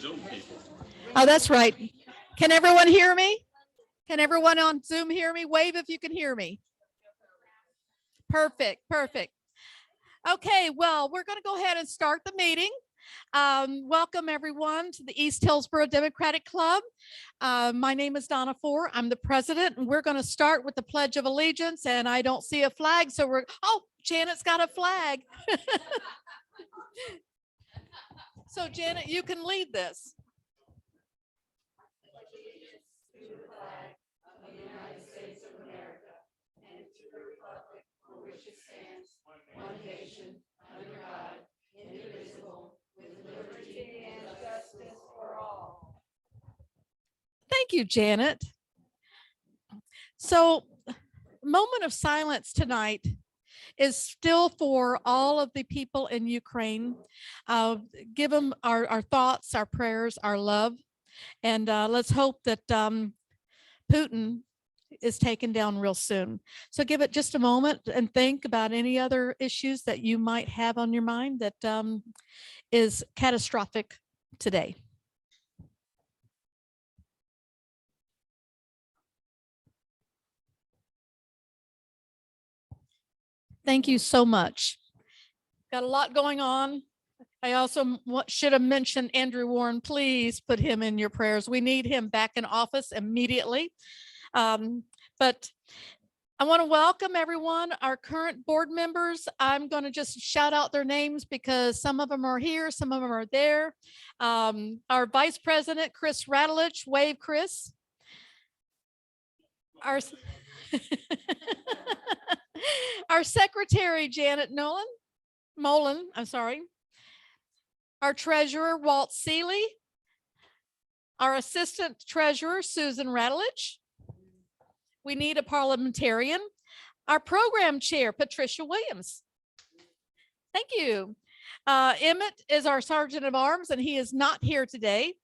Zoom people. Oh, that's right. Can everyone hear me? Can everyone on Zoom hear me? Wave if you can hear me. Perfect, perfect. Okay, well, we're going to go ahead and start the meeting. Welcome everyone to the East Hillsborough Democratic Club. My name is Donna Ford. I'm the president, and we're going to start with the Pledge of Allegiance, and I don't see a flag, so oh, Janet's got a flag. So Janet, you can lead this. One nation, under God, indivisible, with liberty and justice for all. Thank you, Janet. So, moment of silence tonight is still for all of the people in Ukraine. Give them our thoughts, our prayers, our love, and let's hope that Putin is taken down real soon. So give it just a moment and think about any other issues that you might have on your mind that is catastrophic today. Thank you so much. Got a lot going on. I also should have mentioned Andrew Warren. Please put him in your prayers. We need him back in office immediately. But I want to welcome everyone, our current board members. I'm going to just shout out their names because some of them are here, some of them are there. Our Vice President, Chris Radelich, wave, Chris. Our Secretary, Janet Molen, I'm sorry. Our Treasurer, Walt Seeley. Our Assistant Treasurer, Susan Radelich. We need a parliamentarian. Our program chair, Patricia Williams. Thank you. Emmett is our Sergeant of Arms, and he is not here today.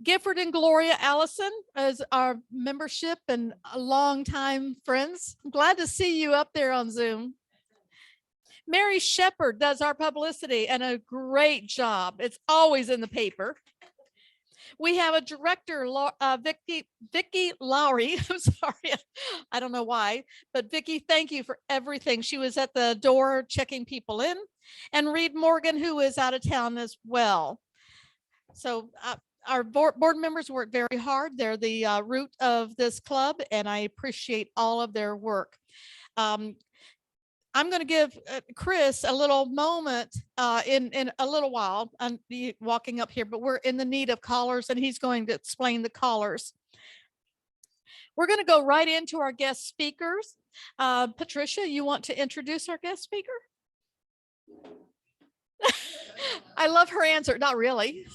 Gifford and Gloria Allison is our membership and longtime friends. I'm glad to see you up there on Zoom. Mary Shepard does our publicity and a great job. It's always in the paper. We have a director, Vicki Lowry. I'm sorry, I don't know why, but Vicki, thank you for everything. She was at the door checking people in, and Reed Morgan, who is out of town as well. So our board members work very hard. They're the root of this club, and I appreciate all of their work. I'm going to give Chris a little moment in a little while. I'm walking up here, but we're in the need of callers, and he's going to explain the callers. We're going to go right into our guest speakers. Patricia, you want to introduce our guest speaker? I love her answer. Not really.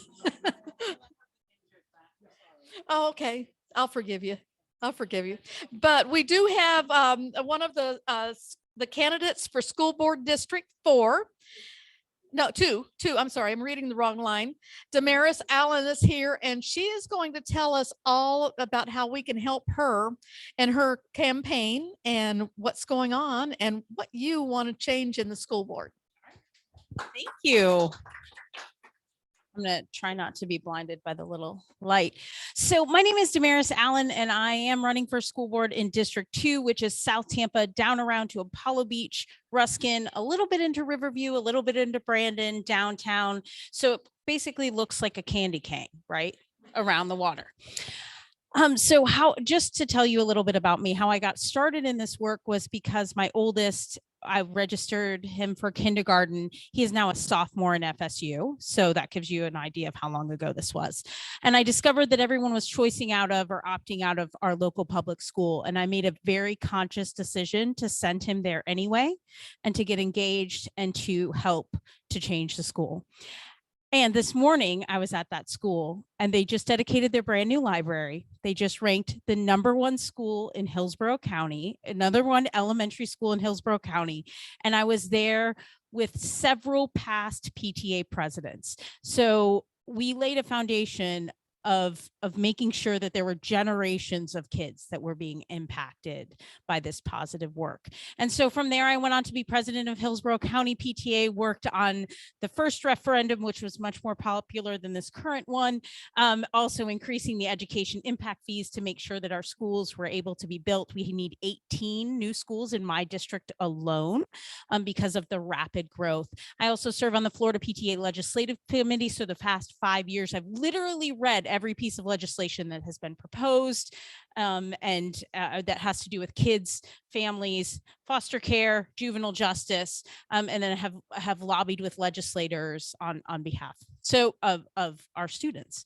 Oh, okay. I'll forgive you. I'll forgive you. But we do have one of the candidates for School Board District 4. No, two. I'm sorry, I'm reading the wrong line. Damaris Allen is here, and she is going to tell us all about how we can help her and her campaign and what's going on and what you want to change in the school board. Thank you. I'm going to try not to be blinded by the little light. So my name is Damaris Allen, and I am running for school board in District 2, which is South Tampa, down around to Apollo Beach, Ruskin, a little bit into Riverview, a little bit into Brandon, downtown. So it basically looks like a candy cane, right, around the water. So just to tell you a little bit about me, how I got started in this work was because my oldest, I registered him for kindergarten. He is now a sophomore in FSU. So that gives you an idea of how long ago this was. And I discovered that everyone was choicing out of or opting out of our local public school. And I made a very conscious decision to send him there anyway, and to get engaged and to help to change the school. And this morning I was at that school, and they just dedicated their brand new library. They just ranked the #1 school in Hillsborough County, another one elementary school in Hillsborough County. And I was there with several past PTA presidents. So we laid a foundation of making sure that there were generations of kids that were being impacted by this positive work. And so from there, I went on to be president of Hillsborough County PTA, worked on the first referendum, which was much more popular than this current one, also increasing the education impact fees to make sure that our schools were able to be built. We need 18 new schools in my district alone because of the rapid growth. I also serve on the Florida PTA Legislative Committee. So the past 5 years, I've literally read every piece of legislation that has been proposed and that has to do with kids, families, foster care, juvenile justice, and then have lobbied with legislators on behalf of our students.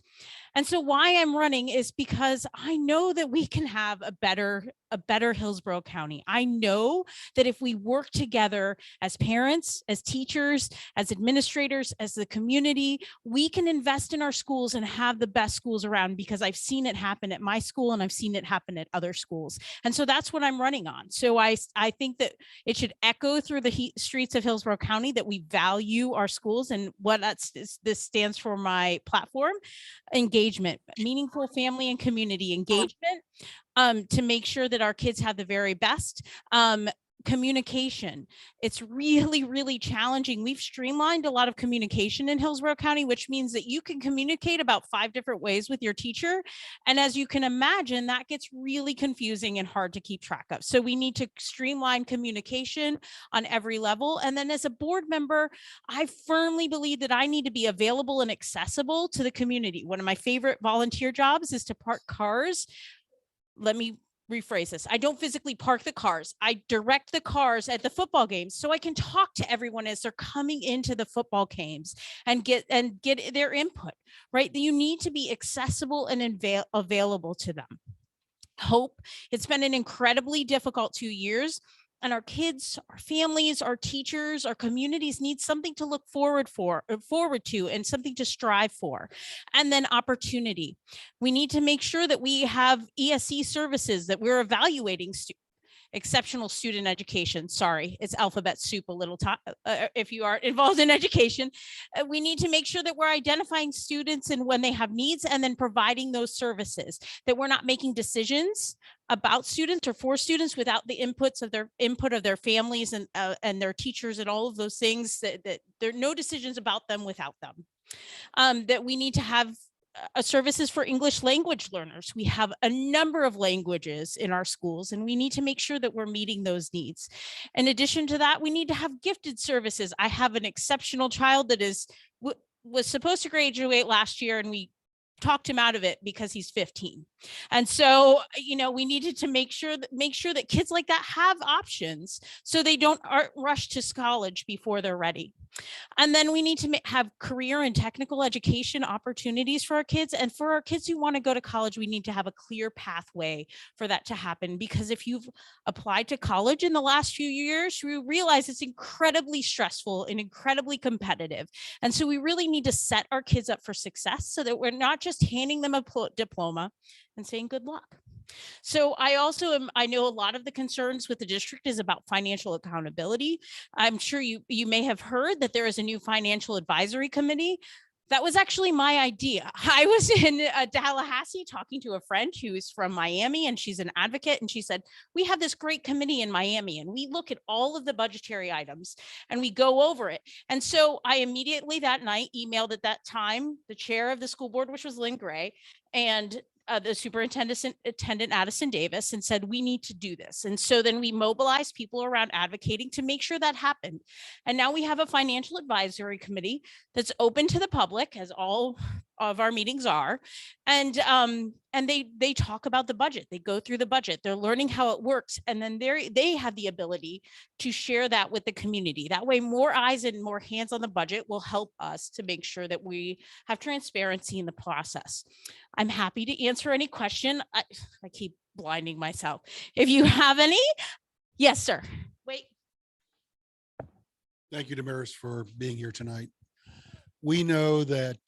And so why I'm running is because I know that we can have a better Hillsborough County. I know that if we work together as parents, as teachers, as administrators, as the community, we can invest in our schools and have the best schools around, because I've seen it happen at my school and I've seen it happen at other schools. And so that's what I'm running on. So I think that it should echo through the streets of Hillsborough County that we value our schools, and what this stands for my platform: engagement, meaningful family and community engagement, to make sure that our kids have the very best. Communication. It's really, really challenging. We've streamlined a lot of communication in Hillsborough County, which means that you can communicate about 5 different ways with your teacher. And as you can imagine, that gets really confusing and hard to keep track of. So we need to streamline communication on every level. And then as a board member, I firmly believe that I need to be available and accessible to the community. One of my favorite volunteer jobs is to park cars. Let me rephrase this. I don't physically park the cars. I direct the cars at the football games so I can talk to everyone as they're coming into the football games and get their input, right? You need to be accessible and available to them. Hope. It's been an incredibly difficult 2 years. And our kids, our families, our teachers, our communities need something to look forward to and something to strive for. And then opportunity. We need to make sure that we have ESE services, that we're evaluating exceptional student education. Sorry, it's alphabet soup a little if you are involved in education. We need to make sure that we're identifying students and when they have needs, and then providing those services, that we're not making decisions about students or for students without the input of their families and their teachers and all of those things, that there are no decisions about them without them. That we need to have services for English language learners. We have a number of languages in our schools, and we need to make sure that we're meeting those needs. In addition to that, we need to have gifted services. I have an exceptional child that was supposed to graduate last year, and we talked him out of it because he's 15. And so, we needed to make sure that kids like that have options so they aren't rushed to college before they're ready. And then we need to have career and technical education opportunities for our kids. And for our kids who want to go to college, we need to have a clear pathway for that to happen. Because if you've applied to college in the last few years, you realize it's incredibly stressful and incredibly competitive. And so we really need to set our kids up for success so that we're not just handing them a diploma and saying good luck. So I know a lot of the concerns with the district is about financial accountability. I'm sure you may have heard that there is a new financial advisory committee. That was actually my idea. I was in Tallahassee talking to a friend who's from Miami, and she's an advocate. And she said, we have this great committee in Miami, and we look at all of the budgetary items and we go over it. And so I immediately that night emailed at that time the chair of the school board, which was Lynn Gray, and the superintendent Addison Davis, and said, we need to do this. And so then we mobilized people around advocating to make sure that happened. And now we have a financial advisory committee that's open to the public, as all of our meetings are. And they talk about the budget. They go through the budget. They're learning how it works. And then they have the ability to share that with the community. That way, more eyes and more hands on the budget will help us to make sure that we have transparency in the process. I'm happy to answer any question. I keep blinding myself. If you have any. Yes, sir. Wait. Thank you, Damaris, for being here tonight. We know that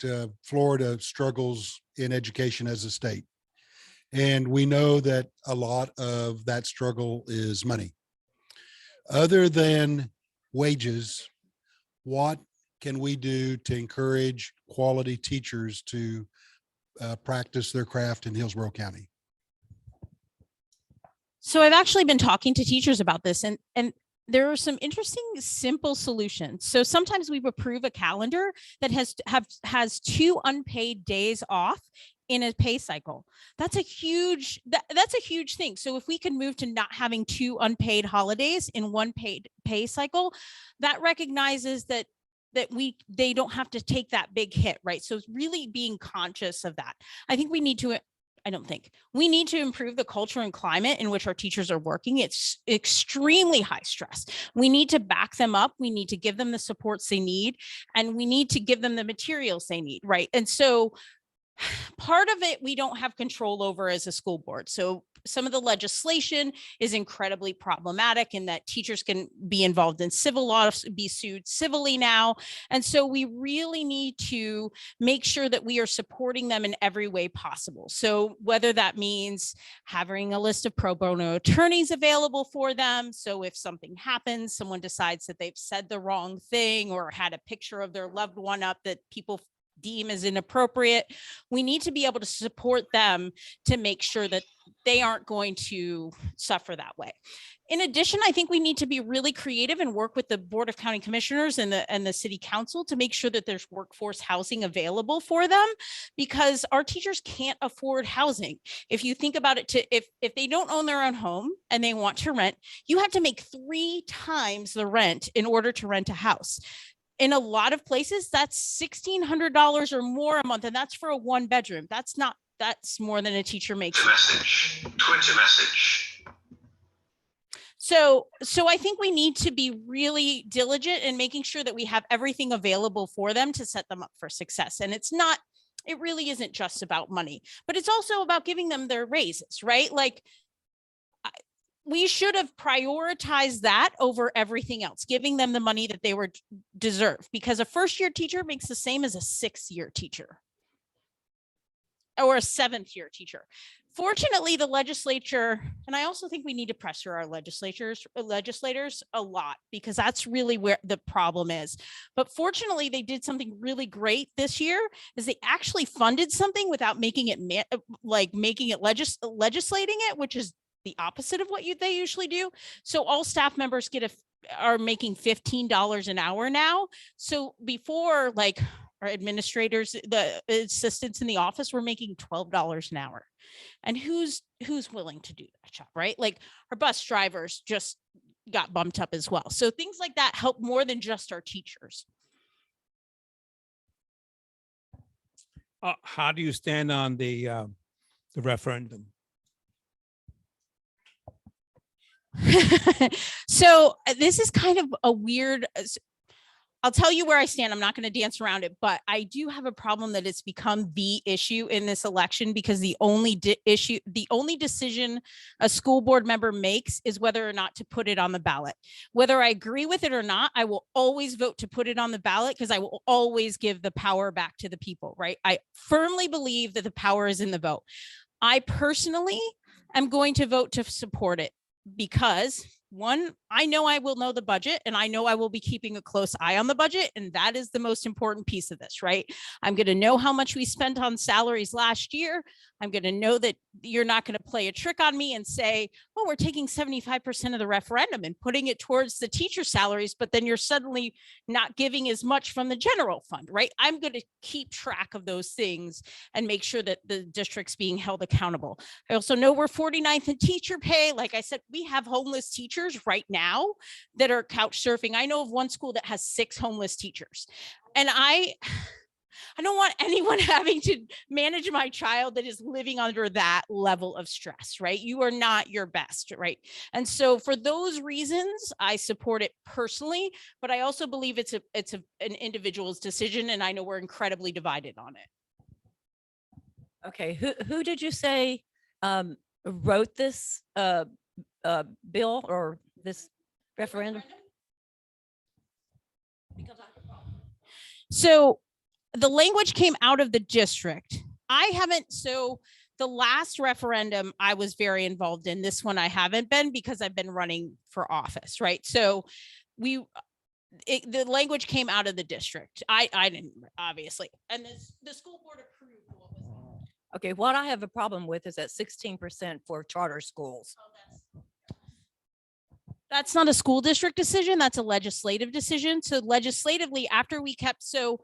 Florida struggles in education as a state, and we know that a lot of that struggle is money. Other than wages, what can we do to encourage quality teachers to practice their craft in Hillsborough County? So I've actually been talking to teachers about this, and there are some interesting, simple solutions. So sometimes we approve a calendar that has 2 unpaid days off in a pay cycle. That's a huge thing. So if we can move to not having 2 unpaid holidays in one paid pay cycle, that recognizes that they don't have to take that big hit, right? So it's really being conscious of that. I think we need to improve the culture and climate in which our teachers are working. It's extremely high stress. We need to back them up. We need to give them the supports they need, and we need to give them the materials they need, right? And so part of it we don't have control over as a school board. So some of the legislation is incredibly problematic in that teachers can be involved in civil laws, be sued civilly now. And so we really need to make sure that we are supporting them in every way possible. So whether that means having a list of pro bono attorneys available for them. So if something happens, someone decides that they've said the wrong thing or had a picture of their loved one up that people deem as inappropriate, we need to be able to support them to make sure that they aren't going to suffer that way. In addition, I think we need to be really creative and work with the Board of County Commissioners and the City Council to make sure that there's workforce housing available for them, because our teachers can't afford housing. If you think about it, if they don't own their own home and they want to rent, you have to make 3 times the rent in order to rent a house. In a lot of places, that's $1,600 or more a month, and that's for a 1-bedroom. That's more than a teacher makes. Twitter message. So I think we need to be really diligent in making sure that we have everything available for them to set them up for success. And it really isn't just about money, but it's also about giving them their raises, right? Like, we should have prioritized that over everything else, giving them the money that they deserve, because a first-year teacher makes the same as a 6th-year teacher or a 7th-year teacher. Fortunately, the legislature, and I also think we need to pressure our legislators a lot, because that's really where the problem is. But fortunately, they did something really great this year, is they actually funded something without making it legislating it, which is the opposite of what they usually do. So all staff members are making $15 an hour now. So before, like, our administrators, the assistants in the office were making $12 an hour. And who's willing to do that job, right? Like, our bus drivers just got bumped up as well. So things like that help more than just our teachers. How do you stand on the referendum? So this is kind of a weird, I'll tell you where I stand. I'm not going to dance around it, but I do have a problem that it's become the issue in this election, because the only decision a school board member makes is whether or not to put it on the ballot. Whether I agree with it or not, I will always vote to put it on the ballot, because I will always give the power back to the people, right? I firmly believe that the power is in the vote. I personally am going to vote to support it, because one, I know I will know the budget, and I know I will be keeping a close eye on the budget. And that is the most important piece of this, right? I'm going to know how much we spent on salaries last year. I'm going to know that you're not going to play a trick on me and say, oh, we're taking 75% of the referendum and putting it towards the teacher salaries, but then you're suddenly not giving as much from the general fund, right? I'm going to keep track of those things and make sure that the district's being held accountable. I also know we're 49th in teacher pay. Like I said, we have homeless teachers right now that are couch surfing. I know of one school that has 6 homeless teachers, and I don't want anyone having to manage my child that is living under that level of stress, right? You are not your best, right? And so for those reasons, I support it personally, but I also believe it's an individual's decision, and I know we're incredibly divided on it. Okay, who did you say wrote this bill or this referendum? So the language came out of the district. So the last referendum I was very involved in. This one I haven't been, because I've been running for office, right? So the language came out of the district. I didn't, obviously. And the school board approved what was Okay, what I have a problem with is that 16% for charter schools. That's not a school district decision. That's a legislative decision. So legislatively, after we kept, so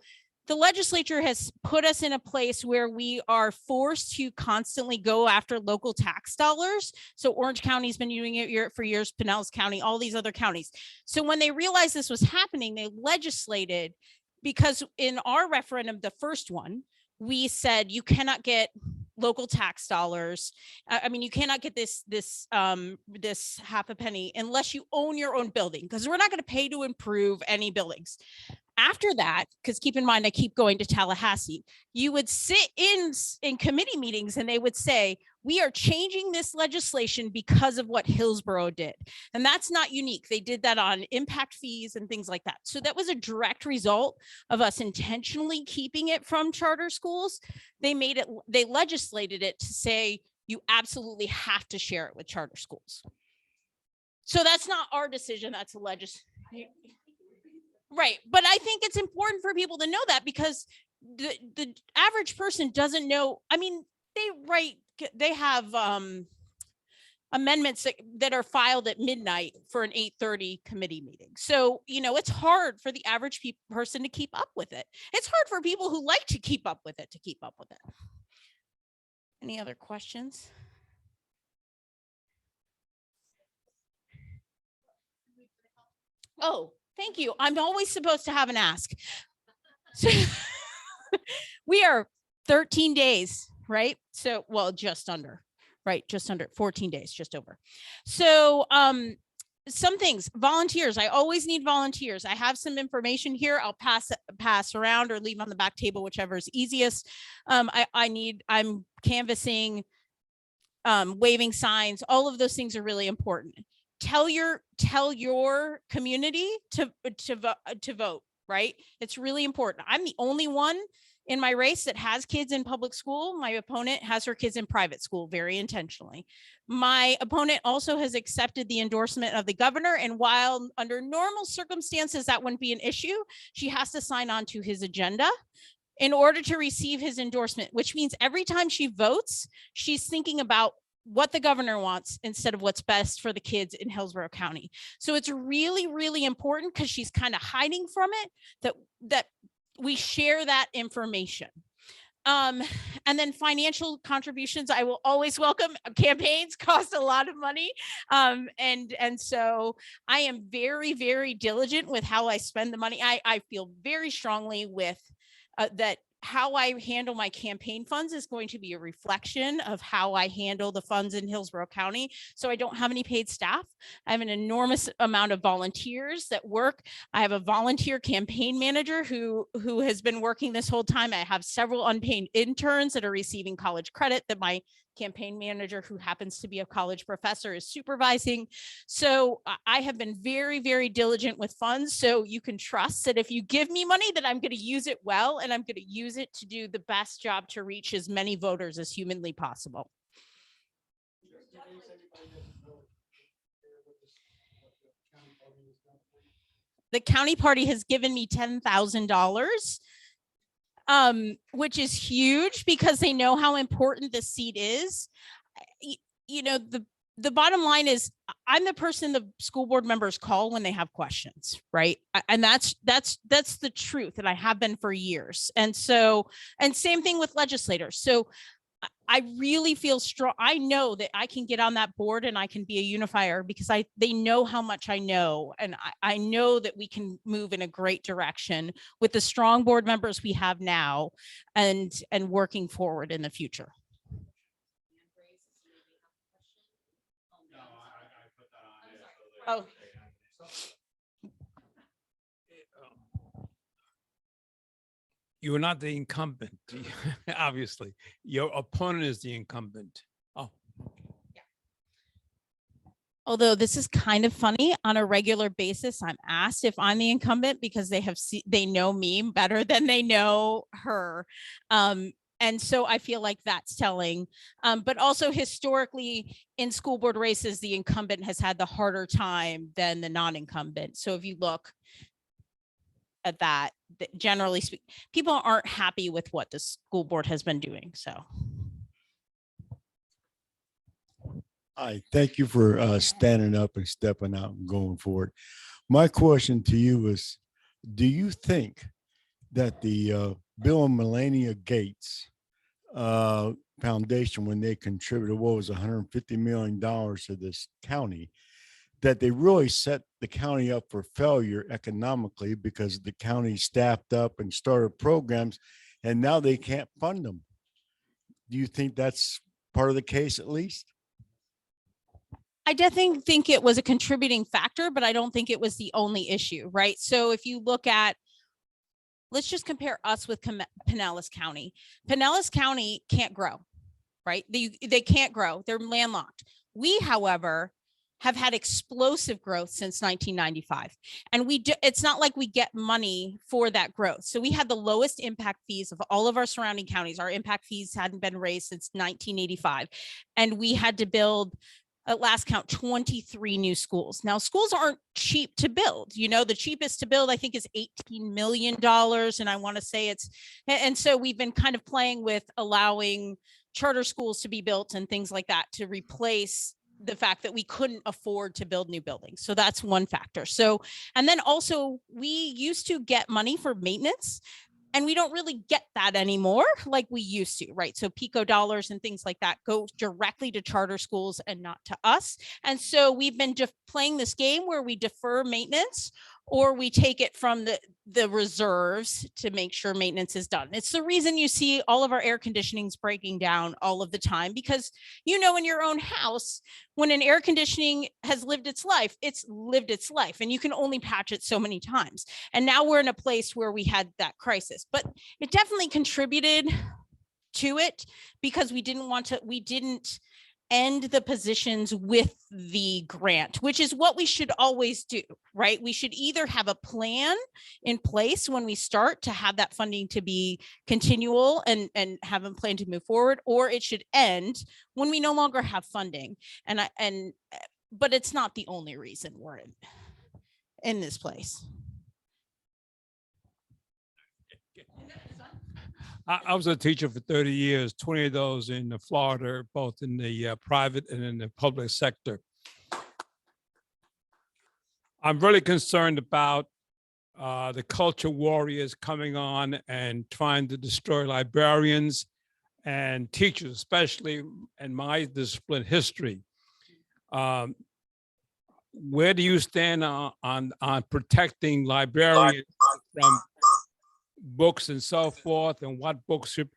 the legislature has put us in a place where we are forced to constantly go after local tax dollars. So Orange County's been doing it for years, Pinellas County, all these other counties. So when they realized this was happening, they legislated, because in our referendum, the first one, we said you cannot get local tax dollars. I mean, you cannot get this half a penny unless you own your own building, because we're not going to pay to improve any buildings. After that, because keep in mind, I keep going to Tallahassee, you would sit in committee meetings and they would say, we are changing this legislation because of what Hillsborough did. And that's not unique. They did that on impact fees and things like that. So that was a direct result of us intentionally keeping it from charter schools. They legislated it to say, you absolutely have to share it with charter schools. So that's not our decision. That's a legislation. Right. But I think it's important for people to know that, because the average person doesn't know. I mean, they have amendments that are filed at midnight for an 8:30 committee meeting. So, it's hard for the average person to keep up with it. It's hard for people who like to keep up with it to keep up with it. Any other questions? Oh, thank you. I'm always supposed to have an ask. So we are 13 days, right? So, well, just under 14 days, just over. So, some things, volunteers, I always need volunteers. I have some information here. I'll pass around or leave on the back table, whichever is easiest. I'm canvassing, waving signs. All of those things are really important. Tell your community to vote, right? It's really important. I'm the only one in my race that has kids in public school. My opponent has her kids in private school, very intentionally. My opponent also has accepted the endorsement of the governor. And while under normal circumstances, that wouldn't be an issue, she has to sign on to his agenda in order to receive his endorsement, which means every time she votes, she's thinking about what the governor wants instead of what's best for the kids in Hillsborough County. So it's really, really important, because she's kind of hiding from it, that we share that information. And then financial contributions, I will always welcome. Campaigns cost a lot of money. And so I am very, very diligent with how I spend the money. I feel very strongly with that how I handle my campaign funds is going to be a reflection of how I handle the funds in Hillsborough County. So I don't have any paid staff. I have an enormous amount of volunteers that work. I have a volunteer campaign manager who has been working this whole time. I have several unpaid interns that are receiving college credit that my campaign manager, who happens to be a college professor, is supervising. So I have been very, very diligent with funds. So you can trust that if you give me money, that I'm going to use it well, and I'm going to use it to do the best job to reach as many voters as humanly possible. The county party has given me $10,000. Which is huge, because they know how important the seat is. The bottom line is, I'm the person the school board members call when they have questions, right? And that's the truth, and I have been for years. And same thing with legislators. So I really feel strong. I know that I can get on that board and I can be a unifier, because they know how much I know. And I know that we can move in a great direction with the strong board members we have now, and working forward in the future. Oh. You're not the incumbent, obviously. Your opponent is the incumbent. Oh. Although this is kind of funny, on a regular basis, I'm asked if I'm the incumbent, because they know me better than they know her. And so I feel like that's telling. But also historically in school board races, the incumbent has had the harder time than the non-incumbent. So if you look at that, generally speaking, people aren't happy with what the school board has been doing. So Hi, thank you for standing up and stepping out and going for it. My question to you is, do you think that the Bill and Melania Gates Foundation, when they contributed, what was $150 million to this county, that they really set the county up for failure economically because the county staffed up and started programs and now they can't fund them? Do you think that's part of the case at least? I definitely think it was a contributing factor, but I don't think it was the only issue, right? So if you look at, let's just compare us with Pinellas County. Pinellas County can't grow, right? They can't grow. They're landlocked. We, however, have had explosive growth since 1995. And it's not like we get money for that growth. So we had the lowest impact fees of all of our surrounding counties. Our impact fees hadn't been raised since 1985. And we had to build, at last count, 23 new schools. Now, schools aren't cheap to build. You know, the cheapest to build, I think, is $18 million. And I want to say and so we've been kind of playing with allowing charter schools to be built and things like that to replace the fact that we couldn't afford to build new buildings. So that's one factor. So, and then also we used to get money for maintenance, and we don't really get that anymore like we used to, right? So PICO dollars and things like that go directly to charter schools and not to us. And so we've been just playing this game where we defer maintenance or we take it from the reserves to make sure maintenance is done. It's the reason you see all of our air conditionings breaking down all of the time, because you know, in your own house, when an air conditioning has lived its life, it's lived its life, and you can only patch it so many times. And now we're in a place where we had that crisis, but it definitely contributed to it because we didn't end the positions with the grant, which is what we should always do, right? We should either have a plan in place when we start to have that funding to be continual and have a plan to move forward, or it should end when we no longer have funding. But it's not the only reason we're in this place. I was a teacher for 30 years, 20 of those in Florida, both in the private and in the public sector. I'm really concerned about the culture warriors coming on and trying to destroy librarians and teachers, especially in my discipline, history. Where do you stand on protecting librarians from books and so forth, and what books should?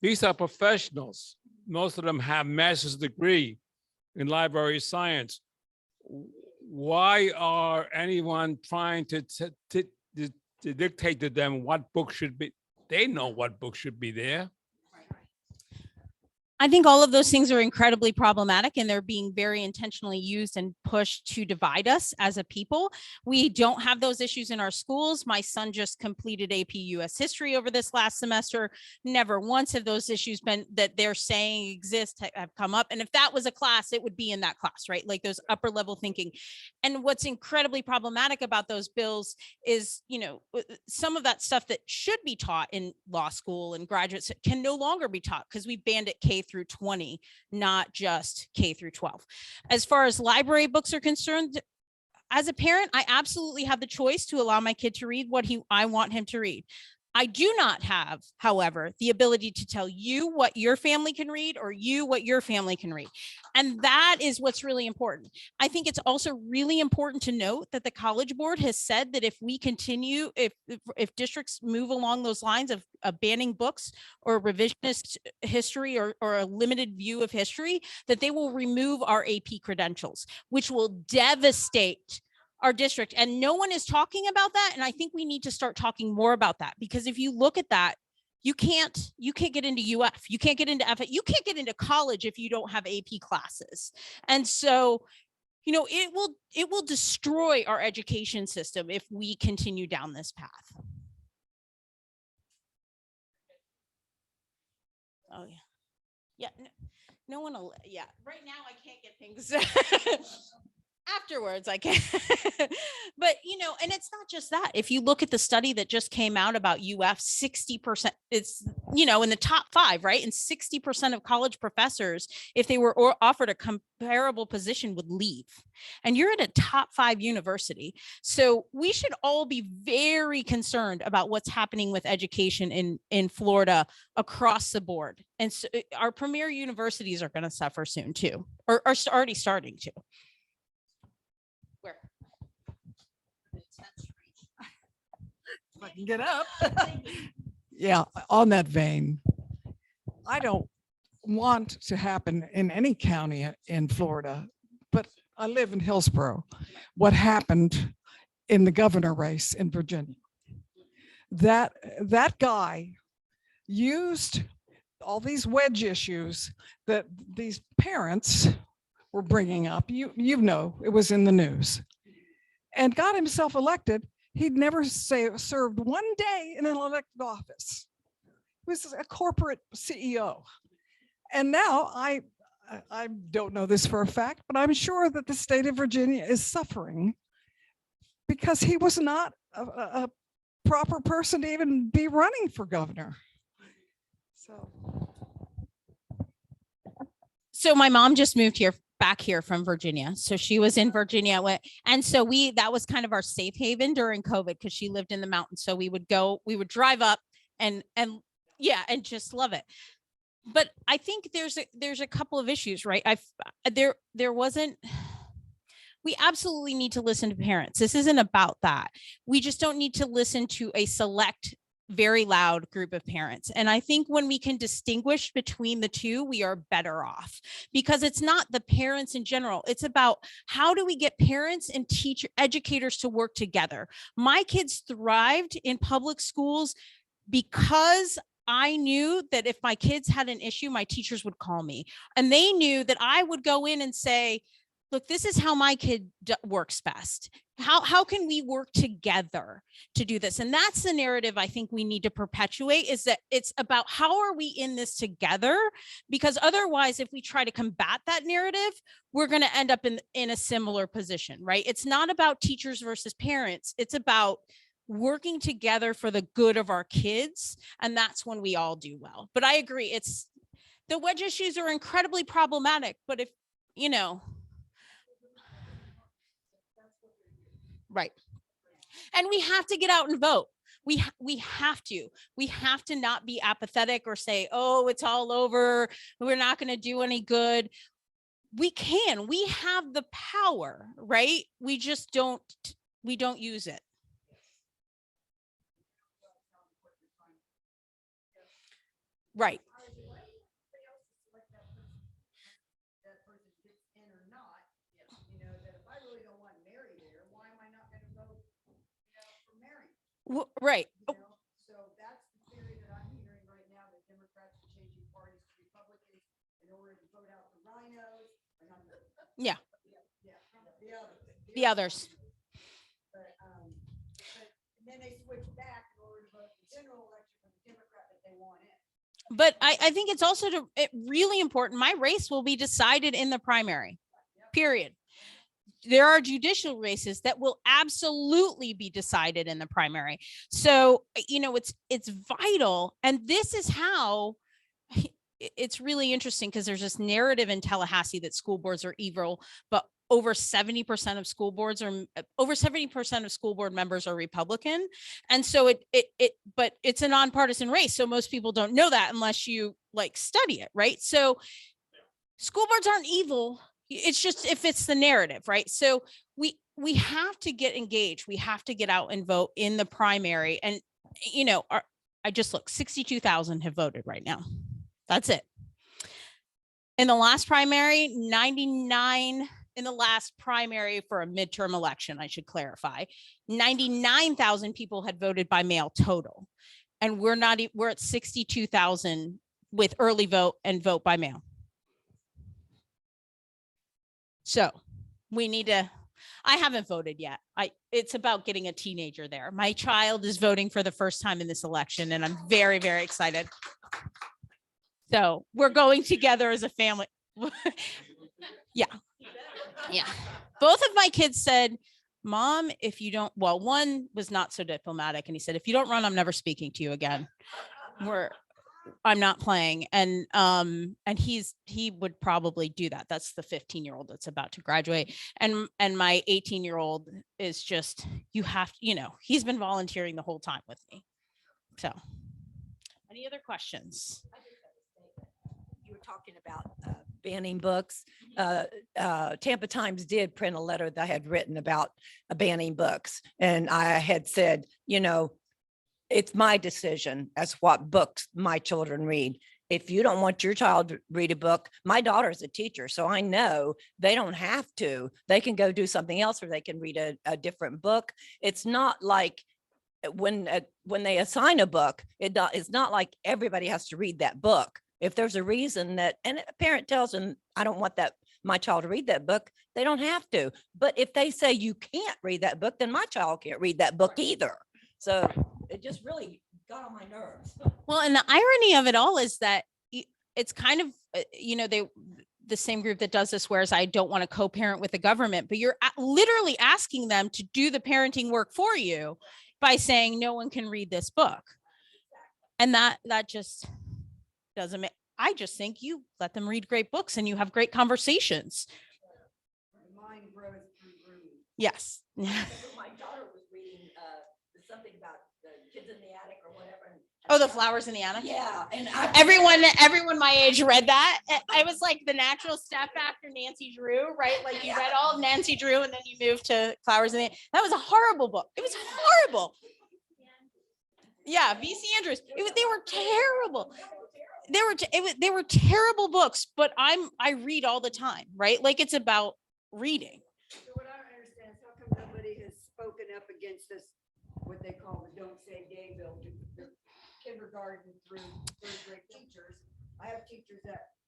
These are professionals. Most of them have master's degree in library science. Why are anyone trying to dictate to them what book should be? They know what book should be there. I think all of those things are incredibly problematic, and they're being very intentionally used and pushed to divide us as a people. We don't have those issues in our schools. My son just completed AP US history over this last semester. Never once have those issues been that they're saying exist have come up. And if that was a class, it would be in that class, right? Like those upper level thinking. And what's incredibly problematic about those bills is, you know, some of that stuff that should be taught in law school and graduates can no longer be taught because we banned it K through 20, not just K through 12. As far as library books are concerned, as a parent, I absolutely have the choice to allow my kid to read what I want him to read. I do not have, however, the ability to tell you what your family can read or you what your family can read. And that is what's really important. I think it's also really important to note that the College Board has said that if we continue, if districts move along those lines of banning books or revisionist history or a limited view of history, that they will remove our AP credentials, which will devastate our district. And no one is talking about that. And I think we need to start talking more about that, because if you look at that, you can't get into UF, you can't get into F, you can't get into college if you don't have AP classes. And so, you know, it will destroy our education system if we continue down this path. Oh yeah. Yeah, no one will, yeah. Right now I can't get things. Afterwards, I can. But, and it's not just that. If you look at the study that just came out about UF, 60%, it's, in the top 5, right? And 60% of college professors, if they were offered a comparable position, would leave. And you're at a top 5 university. So we should all be very concerned about what's happening with education in Florida across the board. And so our premier universities are going to suffer soon too, or are already starting to. Where? If I can get up. Yeah, on that vein, I don't want to happen in any county in Florida, but I live in Hillsborough. What happened in the governor race in Virginia? That guy used all these wedge issues that these parents were bringing up. You know, it was in the news, and got himself elected. He'd never served one day in an elected office. He was a corporate CEO. And now I don't know this for a fact, but I'm sure that the state of Virginia is suffering because he was not a proper person to even be running for governor. So my mom just moved back here from Virginia. So she was in Virginia. And so that was kind of our safe haven during COVID because she lived in the mountains. So we would drive up and just love it. But I think there's a couple of issues, right? We absolutely need to listen to parents. This isn't about that. We just don't need to listen to a select, very loud group of parents. And I think when we can distinguish between the two, we are better off, because it's not the parents in general. It's about how do we get parents and educators to work together. My kids thrived in public schools because I knew that if my kids had an issue, my teachers would call me, and they knew that I would go in and say, look, this is how my kid works best. How can we work together to do this? And that's the narrative I think we need to perpetuate, is that it's about how are we in this together? Because otherwise, if we try to combat that narrative, we're going to end up in a similar position, right? It's not about teachers versus parents. It's about working together for the good of our kids. And that's when we all do well. But I agree, the wedge issues are incredibly problematic, but if, right. And we have to get out and vote. We have to not be apathetic or say, oh, it's all over, we're not going to do any good. We have the power, right? We don't use it. Right. Right. So that's the theory that I'm hearing right now, that Democrats are changing parties to Republicans in order to vote out the rhinos. Yeah. The others. But then they switch back in order to vote the general election for the Democrat that they want in. But I think it's also really important. My race will be decided in the primary, period. There are judicial races that will absolutely be decided in the primary. So, it's vital. And this is how it's really interesting, because there's this narrative in Tallahassee that school boards are evil, but over 70% of school board members are Republican. And so but it's a nonpartisan race. So most people don't know that unless you study it, right? So school boards aren't evil. It's just if it's the narrative, right? So we have to get engaged. We have to get out and vote in the primary. And, I just looked, 62,000 have voted right now. That's it. In the last primary, 99, in the last primary for a midterm election, I should clarify, 99,000 people had voted by mail total. And we're at 62,000 with early vote and vote by mail. So I haven't voted yet. It's about getting a teenager there. My child is voting for the first time in this election, and I'm very, very excited. So we're going together as a family. Yeah. Yeah. Both of my kids said, Mom, if you don't, well, one was not so diplomatic and he said, if you don't run, I'm never speaking to you again. I'm not playing. And he would probably do that. That's the 15-year-old that's about to graduate. And my 18-year-old is just, he's been volunteering the whole time with me. So any other questions? You were talking about banning books. Tampa Times did print a letter that I had written about banning books. And I had said, it's my decision as what books my children read. If you don't want your child to read a book, my daughter's a teacher, so I know they don't have to. They can go do something else or they can read a different book. It's not like when they assign a book, it's not like everybody has to read that book. If there's a reason that, and a parent tells them, I don't want my child to read that book, they don't have to. But if they say you can't read that book, then my child can't read that book either. So it just really got on my nerves. Well, and the irony of it all is that it's kind of, the same group that does this, whereas I don't want to co-parent with the government, but you're literally asking them to do the parenting work for you by saying no one can read this book. And that just doesn't make, I just think you let them read great books and you have great conversations. Mind grows through grooming. Yes. My daughter was reading something about the kids in the attic or whatever. Oh, the flowers in the attic. Yeah. And everyone my age read that. I was like the natural step after Nancy Drew, right? Like you read all of Nancy Drew and then you moved to Flowers in the Attic. That was a horrible book. It was horrible. Yeah, V.C. Andrews. They were terrible. They were terrible books, but I read all the time, right? Like it's about reading. So what I don't understand is how come nobody has spoken up against this, what they call the Don't Say Gay bill, to the kindergarten through third grade teachers. I have teachers that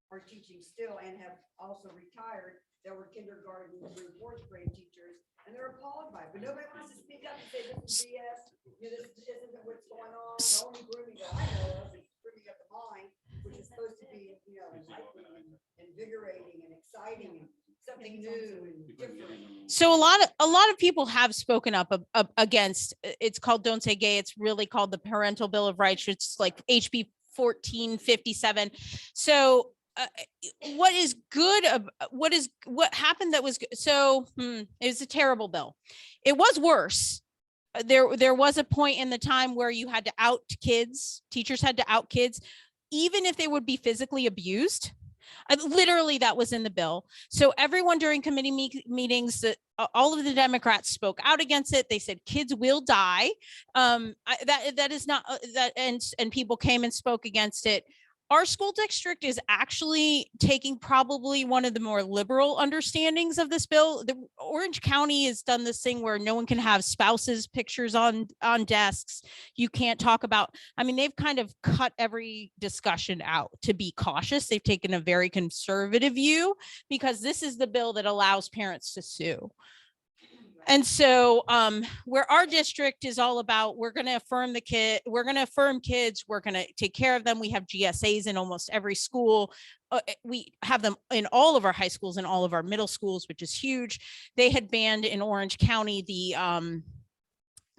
are teaching still and have also retired that were kindergarten through fourth grade teachers, and they're appalled by it, but nobody wants to speak up and say this is BS, this isn't what's going on. The only grooming that I know of is grooming of the mind, which is supposed to be, enlightening and invigorating and exciting and something new and different. So a lot of people have spoken up against, it's called Don't Say Gay. It's really called the Parental Bill of Rights. It's like HB 1457. So what happened that was good? So it was a terrible bill. It was worse. There was a point in the time where you had to out kids. Teachers had to out kids, even if they would be physically abused. Literally, that was in the bill. So everyone during committee meetings, all of the Democrats spoke out against it. They said kids will die. That is not that, and people came and spoke against it. Our school district is actually taking probably one of the more liberal understandings of this bill. The Orange County has done this thing where no one can have spouses' pictures on desks. You can't talk about, they've kind of cut every discussion out to be cautious. They've taken a very conservative view because this is the bill that allows parents to sue. And so where our district is all about, we're going to affirm kids, we're going to take care of them. We have GSAs in almost every school. We have them in all of our high schools and all of our middle schools, which is huge. They had banned in Orange County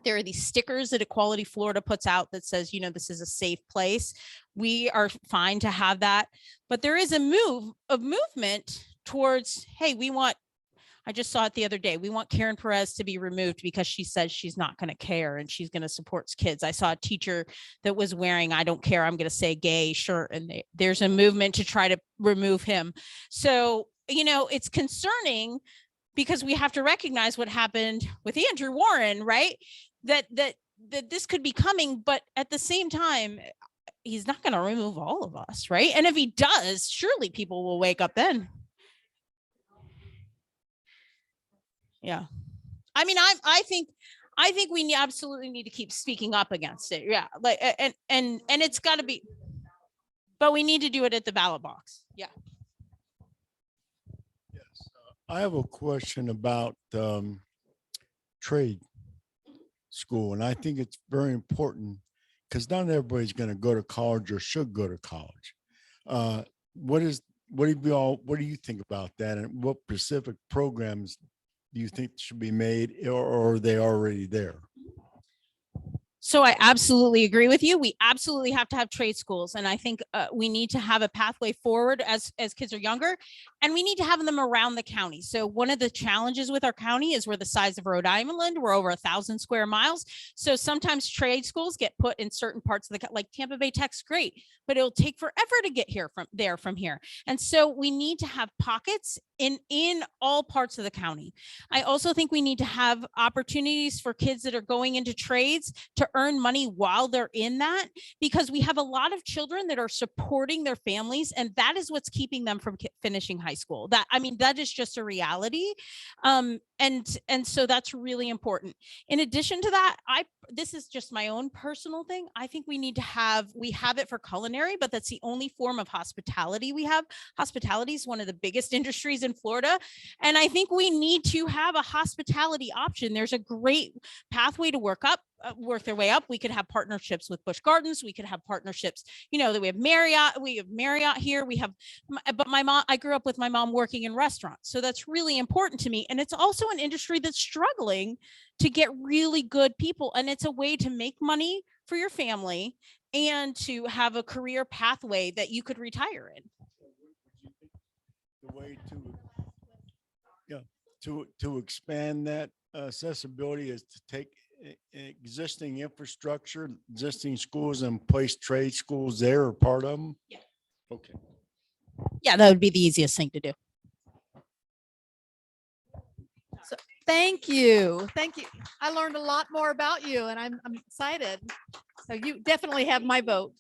there are these stickers that Equality Florida puts out that says, this is a safe place. We are fine to have that, but there is a movement towards, hey, I just saw it the other day. We want Karen Perez to be removed because she says she's not going to care and she's going to support kids. I saw a teacher that was wearing, I don't care, I'm going to say gay shirt. And there's a movement to try to remove him. So, it's concerning because we have to recognize what happened with Andrew Warren, right? That this could be coming, but at the same time, he's not going to remove all of us, right? And if he does, surely people will wake up then. Yeah. I think we absolutely need to keep speaking up against it. Yeah. Like, and it's gotta be, but we need to do it at the ballot box. Yeah. Yes. I have a question about trade school. And I think it's very important because not everybody's going to go to college or should go to college. What is what do you think about that? And what specific programs do you think should be made, or are they already there? So I absolutely agree with you. We absolutely have to have trade schools. And I think we need to have a pathway forward as kids are younger, and we need to have them around the county. So one of the challenges with our county is we're the size of Rhode Island. We're over 1,000 square miles. So sometimes trade schools get put in certain parts of the, like Tampa Bay Tech's great, but it'll take forever to get here from here. And so we need to have pockets in all parts of the county. I also think we need to have opportunities for kids that are going into trades to earn money while they're in that, because we have a lot of children that are supporting their families, and that is what's keeping them from finishing high school. That is just a reality. And so that's really important. In addition to that, this is just my own personal thing. I think we have it for culinary, but that's the only form of hospitality we have. Hospitality is one of the biggest industries in Florida. And I think we need to have a hospitality option. There's a great pathway to work their way up. We could have partnerships with Busch Gardens. We could have partnerships, that we have Marriott here. But I grew up with my mom working in restaurants. So that's really important to me. And it's also an industry that's struggling to get really good people. And it's a way to make money for your family and to have a career pathway that you could retire in. The way to expand that accessibility is to take existing infrastructure, existing schools, and place trade schools there, or part of them? Yeah. Okay. Yeah, that would be the easiest thing to do. Thank you. Thank you. I learned a lot more about you, and I'm excited. So you definitely have my vote.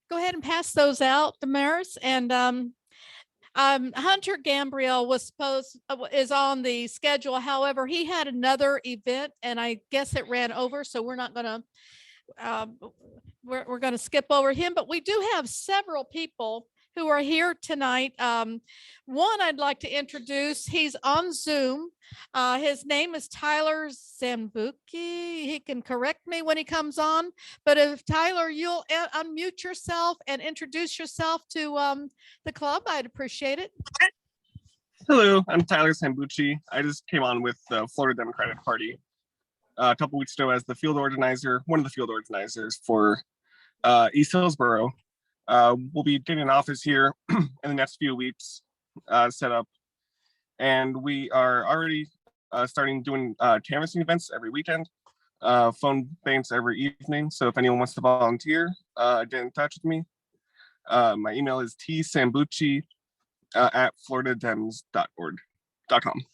Go ahead and pass those out, Damaris. And Hunter Gambriel is on the schedule. However, he had another event, and I guess it ran over. So we're not going to we're going to skip over him. But we do have several people who are here tonight. One I'd like to introduce. He's on Zoom. His name is Tyler Zambucki. He can correct me when he comes on. But if Tyler, you'll unmute yourself and introduce yourself to the club, I'd appreciate it. Hello, I'm Tyler Sambucci. I just came on with the Florida Democratic Party a couple weeks ago as the field organizer, one of the field organizers for East Hillsborough. We'll be getting an office here in the next few weeks set up. And we are already starting doing canvassing events every weekend, phone banks every evening. So if anyone wants to volunteer, get in touch with me. My email is tsambucci at floridadems.com.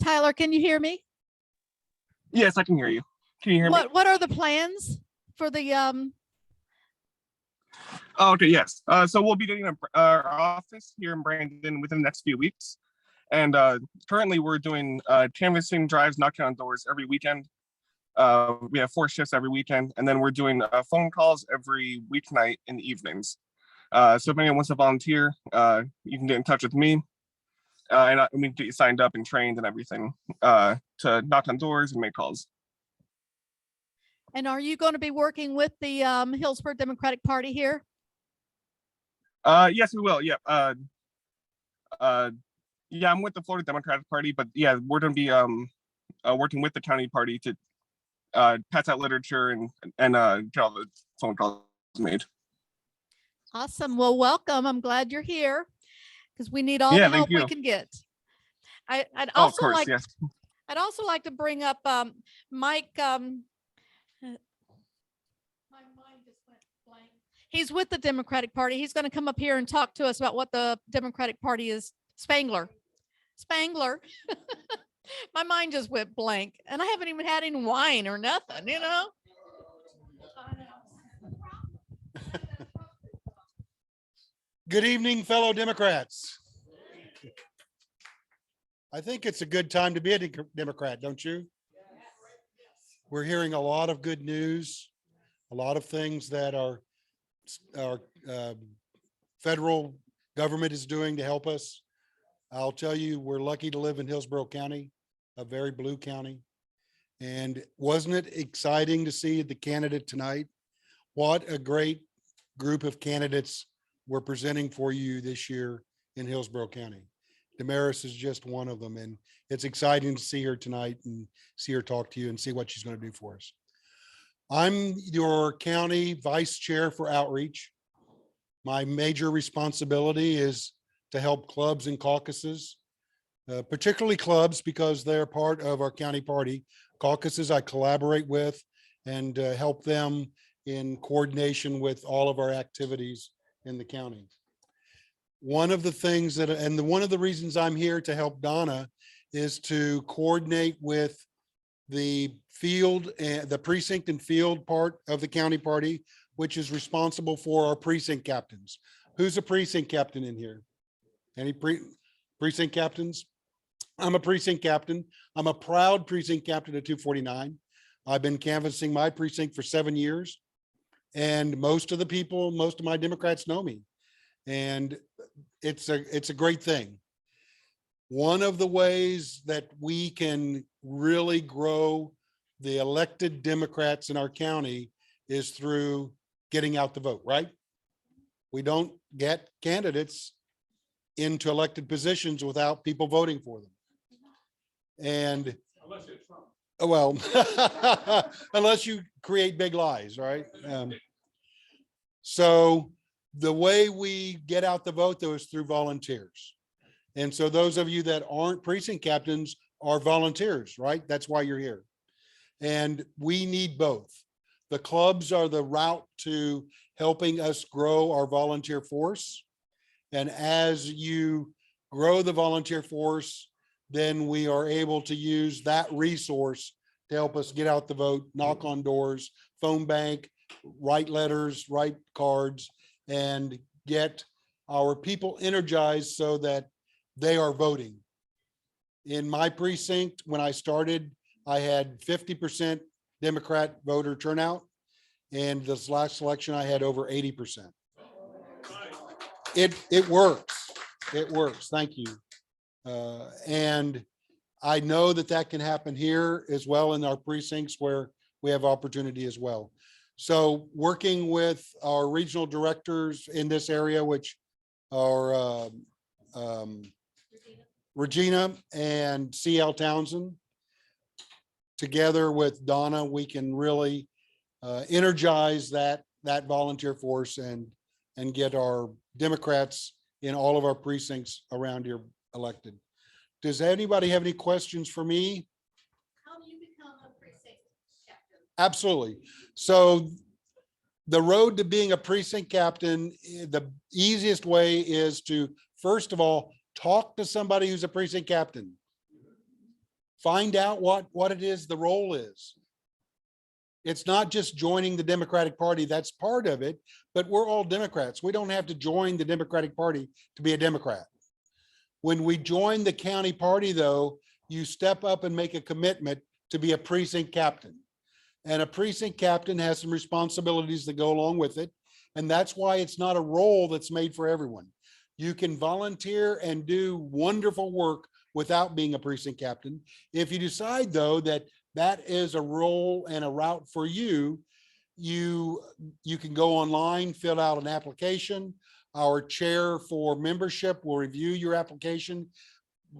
Tyler, can you hear me? Yes, I can hear you. Can you hear me? What are the plans for the Oh, okay, yes. So we'll be getting our office here in Brandon within the next few weeks. And currently we're doing canvassing drives, knocking on doors every weekend. We have 4 shifts every weekend. And then we're doing phone calls every weeknight in the evenings. So if anyone wants to volunteer, you can get in touch with me. And we get you signed up and trained and everything to knock on doors and make calls. And are you going to be working with the Hillsborough Democratic Party here? Yes, we will. Yeah. Yeah, I'm with the Florida Democratic Party, but yeah, we're going to be working with the county party to pass out literature and get all the phone calls made. Awesome. Well, welcome. I'm glad you're here because we need all the help we can get. I'd also I'd also like to bring up Mike. My mind just went blank. He's with the Democratic Party. He's going to come up here and talk to us about what the Democratic Party is. Spangler. My mind just went blank, and I haven't even had any wine or nothing, Good evening, fellow Democrats. I think it's a good time to be a Democrat, don't you? We're hearing a lot of good news, a lot of things that our federal government is doing to help us. I'll tell you, we're lucky to live in Hillsborough County, a very blue county. And wasn't it exciting to see the candidate tonight? What a great group of candidates we're presenting for you this year in Hillsborough County. Damaris is just one of them, and it's exciting to see her tonight and see her talk to you and see what she's going to do for us. I'm your county vice chair for outreach. My major responsibility is to help clubs and caucuses, particularly clubs because they're part of our county party. Caucuses I collaborate with and help them in coordination with all of our activities in the county. One of the things that, and one of the reasons I'm here to help Donna is to coordinate with the field and the precinct and field part of the county party, which is responsible for our precinct captains. Who's a precinct captain in here? Any precinct captains? I'm a precinct captain. I'm a proud precinct captain at 249. I've been canvassing my precinct for 7 years. And most of the people, most of my Democrats know me. And it's a great thing. One of the ways that we can really grow the elected Democrats in our county is through getting out the vote, right? We don't get candidates into elected positions without people voting for them. And Unless you're Trump. well, unless you create big lies, right? So the way we get out the vote though is through volunteers. And so those of you that aren't precinct captains are volunteers, right? That's why you're here. And we need both. The clubs are the route to helping us grow our volunteer force. And as you grow the volunteer force, then we are able to use that resource to help us get out the vote, knock on doors, phone bank, write letters, write cards, and get our people energized so that they are voting. In my precinct, when I started, I had 50% Democrat voter turnout. And this last election, I had over 80%. It works. It works. Thank you. And I know that that can happen here as well in our precincts where we have opportunity as well. So working with our regional directors in this area, which are Regina and CL Townsend, together with Donna, we can really energize that volunteer force and get our Democrats in all of our precincts around here elected. Does anybody have any questions for me? How do you become a precinct captain? Absolutely. So the road to being a precinct captain, the easiest way is to, first of all, talk to somebody who's a precinct captain. Find out what it is the role is. It's not just joining the Democratic Party, that's part of it, but we're all Democrats. We don't have to join the Democratic Party to be a Democrat. When we join the county party though, you step up and make a commitment to be a precinct captain. And a precinct captain has some responsibilities that go along with it. And that's why it's not a role that's made for everyone. You can volunteer and do wonderful work without being a precinct captain. If you decide though that that is a role and a route for you, you can go online, fill out an application. Our chair for membership will review your application,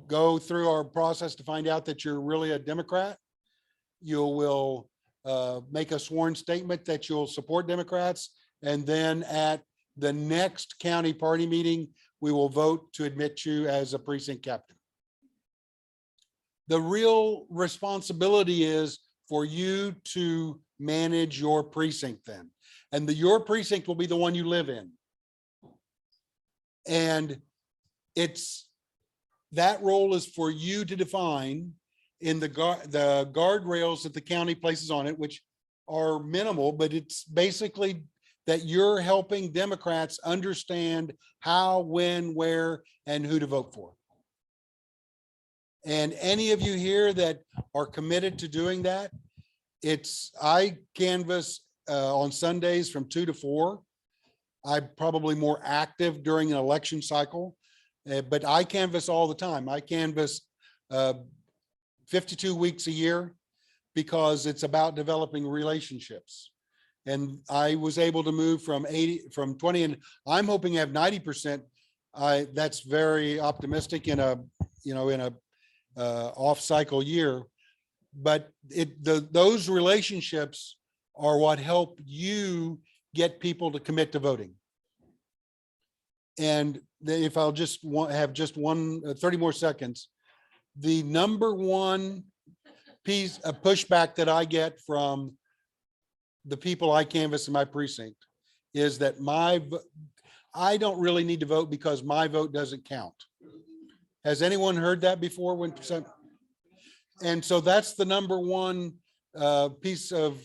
go through our process to find out that you're really a Democrat. You will make a sworn statement that you'll support Democrats. And then at the next county party meeting, we will vote to admit you as a precinct captain. The real responsibility is for you to manage your precinct then. And your precinct will be the one you live in. And that role is for you to define in the guardrails that the county places on it, which are minimal, but it's basically that you're helping Democrats understand how, when, where, and who to vote for. And any of you here that are committed to doing that, I canvass on Sundays from 2 to 4. I'm probably more active during an election cycle, but I canvass all the time. I canvass 52 weeks a year because it's about developing relationships. And I was able to move from 20, and I'm hoping to have 90%. That's very optimistic in a off cycle year, but those relationships are what help you get people to commit to voting. And if I'll just have 30 more seconds, the number one piece of pushback that I get from the people I canvass in my precinct is that I don't really need to vote because my vote doesn't count. Has anyone heard that before? And so that's the number one piece of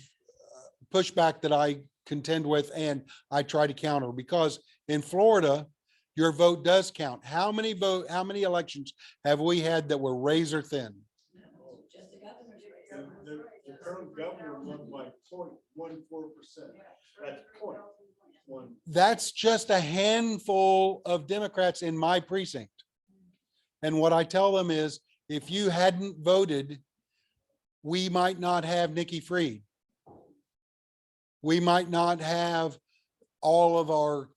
pushback that I contend with, and I try to counter, because in Florida, your vote does count. How many elections have we had that were razor thin? The current governor won by 0.14%. That's 0.1. That's just a handful of Democrats in my precinct. And what I tell them is, if you hadn't voted, we might not have Nikki Fried. We might not have all of our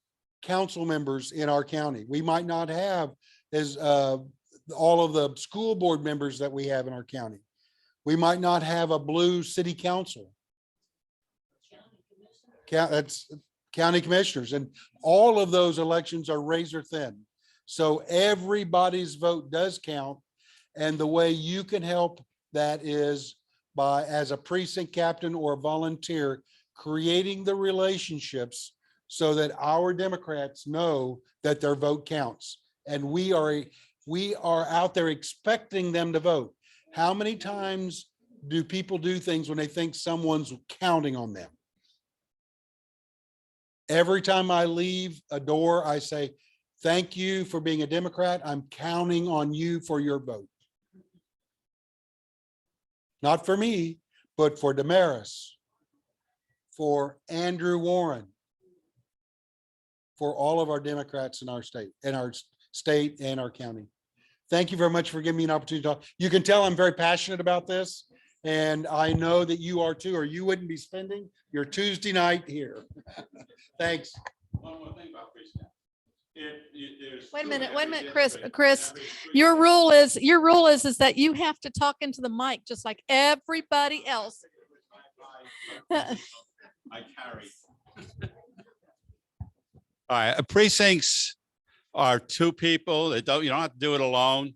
council members in our county. We might not have all of the school board members that we have in our county. We might not have a blue city council. That's county commissioners, and all of those elections are razor thin. So everybody's vote does count. And the way you can help that is by, as a precinct captain or a volunteer, creating the relationships so that our Democrats know that their vote counts. And we are out there expecting them to vote. How many times do people do things when they think someone's counting on them? Every time I leave a door, I say, thank you for being a Democrat. I'm counting on you for your vote. Not for me, but for Damaris, for Andrew Warren, for all of our Democrats in our state and our county. Thank you very much for giving me an opportunity to talk. You can tell I'm very passionate about this, and I know that you are too, or you wouldn't be spending your Tuesday night here. Thanks. One more thing about precinct. Wait a minute, Chris, your rule is that you have to talk into the mic just like everybody else. I carry. All right, precincts are two people. You don't have to do it alone.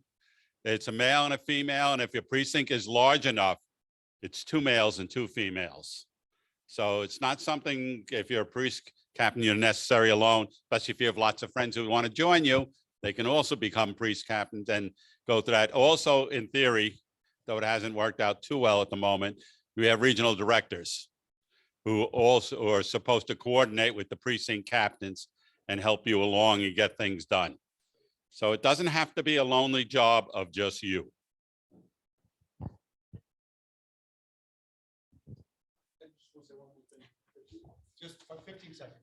It's a male and a female, and if your precinct is large enough, it's 2 males and 2 females. So it's not something, if you're a precinct captain, you're necessary alone, especially if you have lots of friends who want to join you. They can also become precinct captains and go through that. Also, in theory, though it hasn't worked out too well at the moment, we have regional directors who also are supposed to coordinate with the precinct captains and help you along and get things done. So it doesn't have to be a lonely job of just you. Just 15 seconds.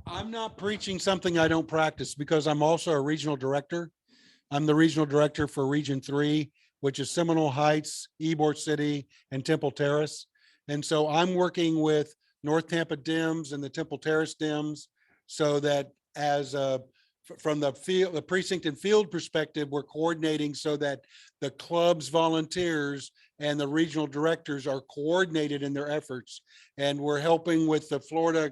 I'm not preaching something I don't practice, because I'm also a regional director. I'm the regional director for Region 3, which is Seminole Heights, Ybor City, and Temple Terrace. And so I'm working with North Tampa Dems and the Temple Terrace Dems, so that as from the precinct and field perspective, we're coordinating so that the club's volunteers and the regional directors are coordinated in their efforts. And we're helping with the Florida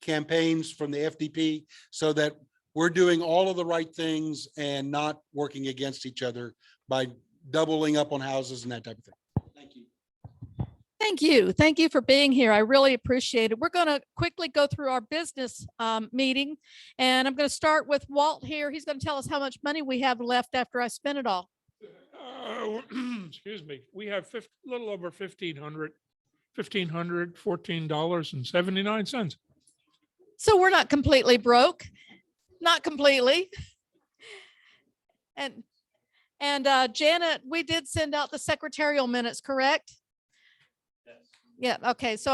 campaigns from the FDP, so that we're doing all of the right things and not working against each other by doubling up on houses and that type of thing. Thank you. Thank you. Thank you for being here. I really appreciate it. We're going to quickly go through our business meeting, and I'm going to start with Walt here. He's going to tell us how much money we have left after I spend it all. Excuse me. We have a little over $1,514.79. So we're not completely broke, not completely. And And Janet, we did send out the secretarial minutes, correct? Yeah, okay, so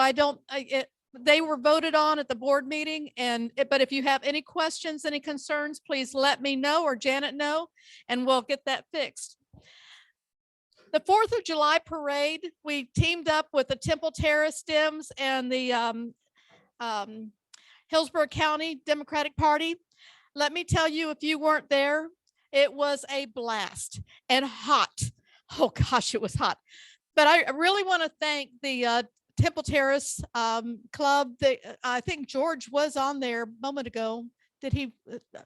they were voted on at the board meeting but if you have any questions, any concerns, please let me know or Janet know, and we'll get that fixed. The 4th of July parade, we teamed up with the Temple Terrace Dems and the Hillsborough County Democratic Party. Let me tell you, if you weren't there, it was a blast and hot. Oh gosh, it was hot. But I really want to thank the Temple Terrace Club. I think George was on there a moment ago. Did he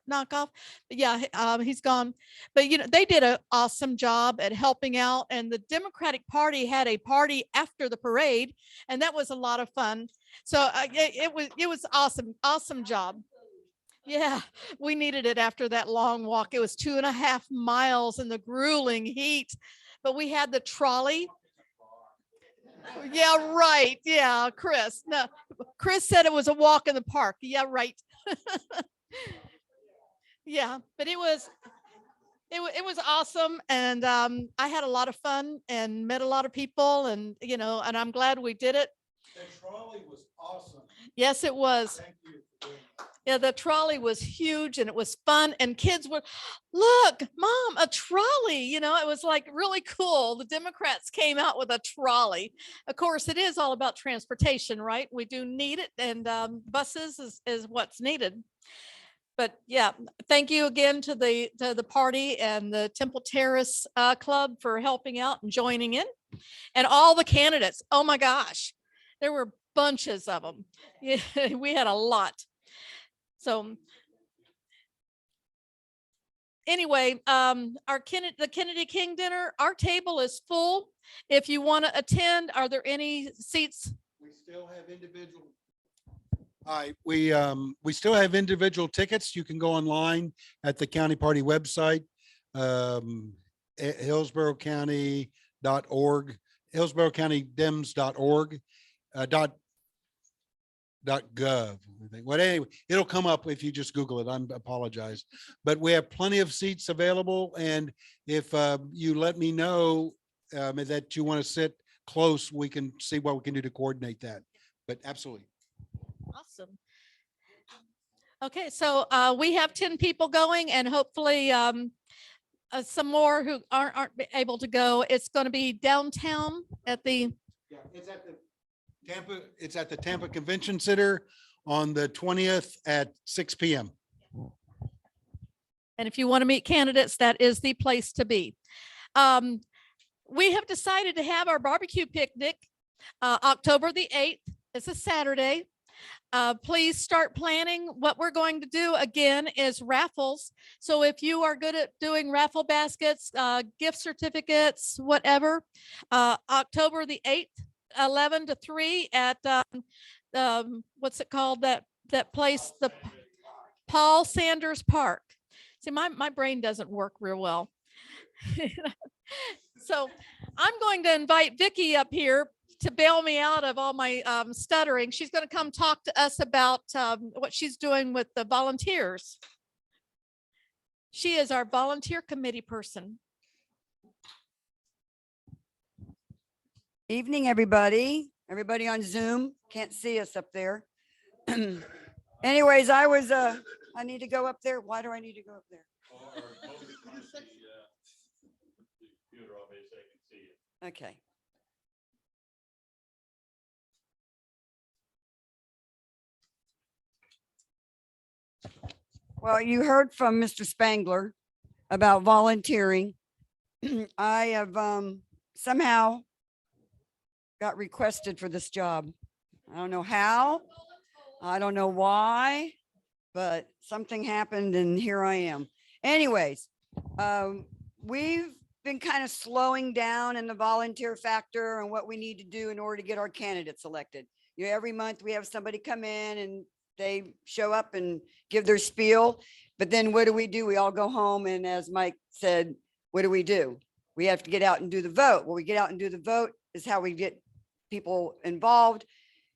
knock off? Yeah, he's gone. But they did an awesome job at helping out. And the Democratic Party had a party after the parade, and that was a lot of fun. So it was awesome, awesome job. Yeah, we needed it after that long walk. It was 2.5 miles in the grueling heat, but we had the trolley. Yeah, right. Yeah, Chris. No, Chris said it was a walk in the park. Yeah, right. Yeah, but it was awesome, and I had a lot of fun and met a lot of people, and and I'm glad we did it. The trolley was awesome. Yes, it was. Thank you for doing that. Yeah, the trolley was huge and it was fun, and kids were, look, Mom, a trolley. It was like really cool. The Democrats came out with a trolley. Of course, it is all about transportation, right? We do need it, and buses is what's needed. But yeah, thank you again to the party and the Temple Terrace Club for helping out and joining in, and all the candidates. Oh my gosh, there were bunches of them. Yeah, we had a lot. So anyway, the Kennedy King dinner, our table is full. If you want to attend, are there any seats? We still have individual. Hi, we still have individual tickets. You can go online at the county party website, hillsborocounty.org, hillsborocountydems.org, .gov. Well, anyway, it'll come up if you just Google it. I apologize, but we have plenty of seats available. And if you let me know that you want to sit close, we can see what we can do to coordinate that. But absolutely. Awesome. Okay, so we have 10 people going, and hopefully some more who aren't able to go. It's going to be downtown at the. Yeah, it's at the Tampa Convention Center on the 20th at 6 p.m. And if you want to meet candidates, that is the place to be. We have decided to have our barbecue picnic October the 8th. It's a Saturday. Please start planning. What we're going to do again is raffles. So if you are good at doing raffle baskets, gift certificates, whatever, October the 8th, 11 to 3 at what's it called, that place, the Paul Sanders Park. See, my brain doesn't work real well. So I'm going to invite Vicki up here to bail me out of all my stuttering. She's going to come talk to us about what she's doing with the volunteers. She is our volunteer committee person. Evening, everybody. Everybody on Zoom. Can't see us up there. Anyways, I need to go up there. Why do I need to go up there? Okay. Well, you heard from Mr. Spangler about volunteering. I have somehow got requested for this job. I don't know how, I don't know why, but something happened and here I am. Anyways, we've been kind of slowing down in the volunteer factor and what we need to do in order to get our candidates elected. Every month we have somebody come in and they show up and give their spiel, but then what do? We all go home, and as Mike said, what do? We have to get out and do the vote. When we get out and do the vote is how we get people involved,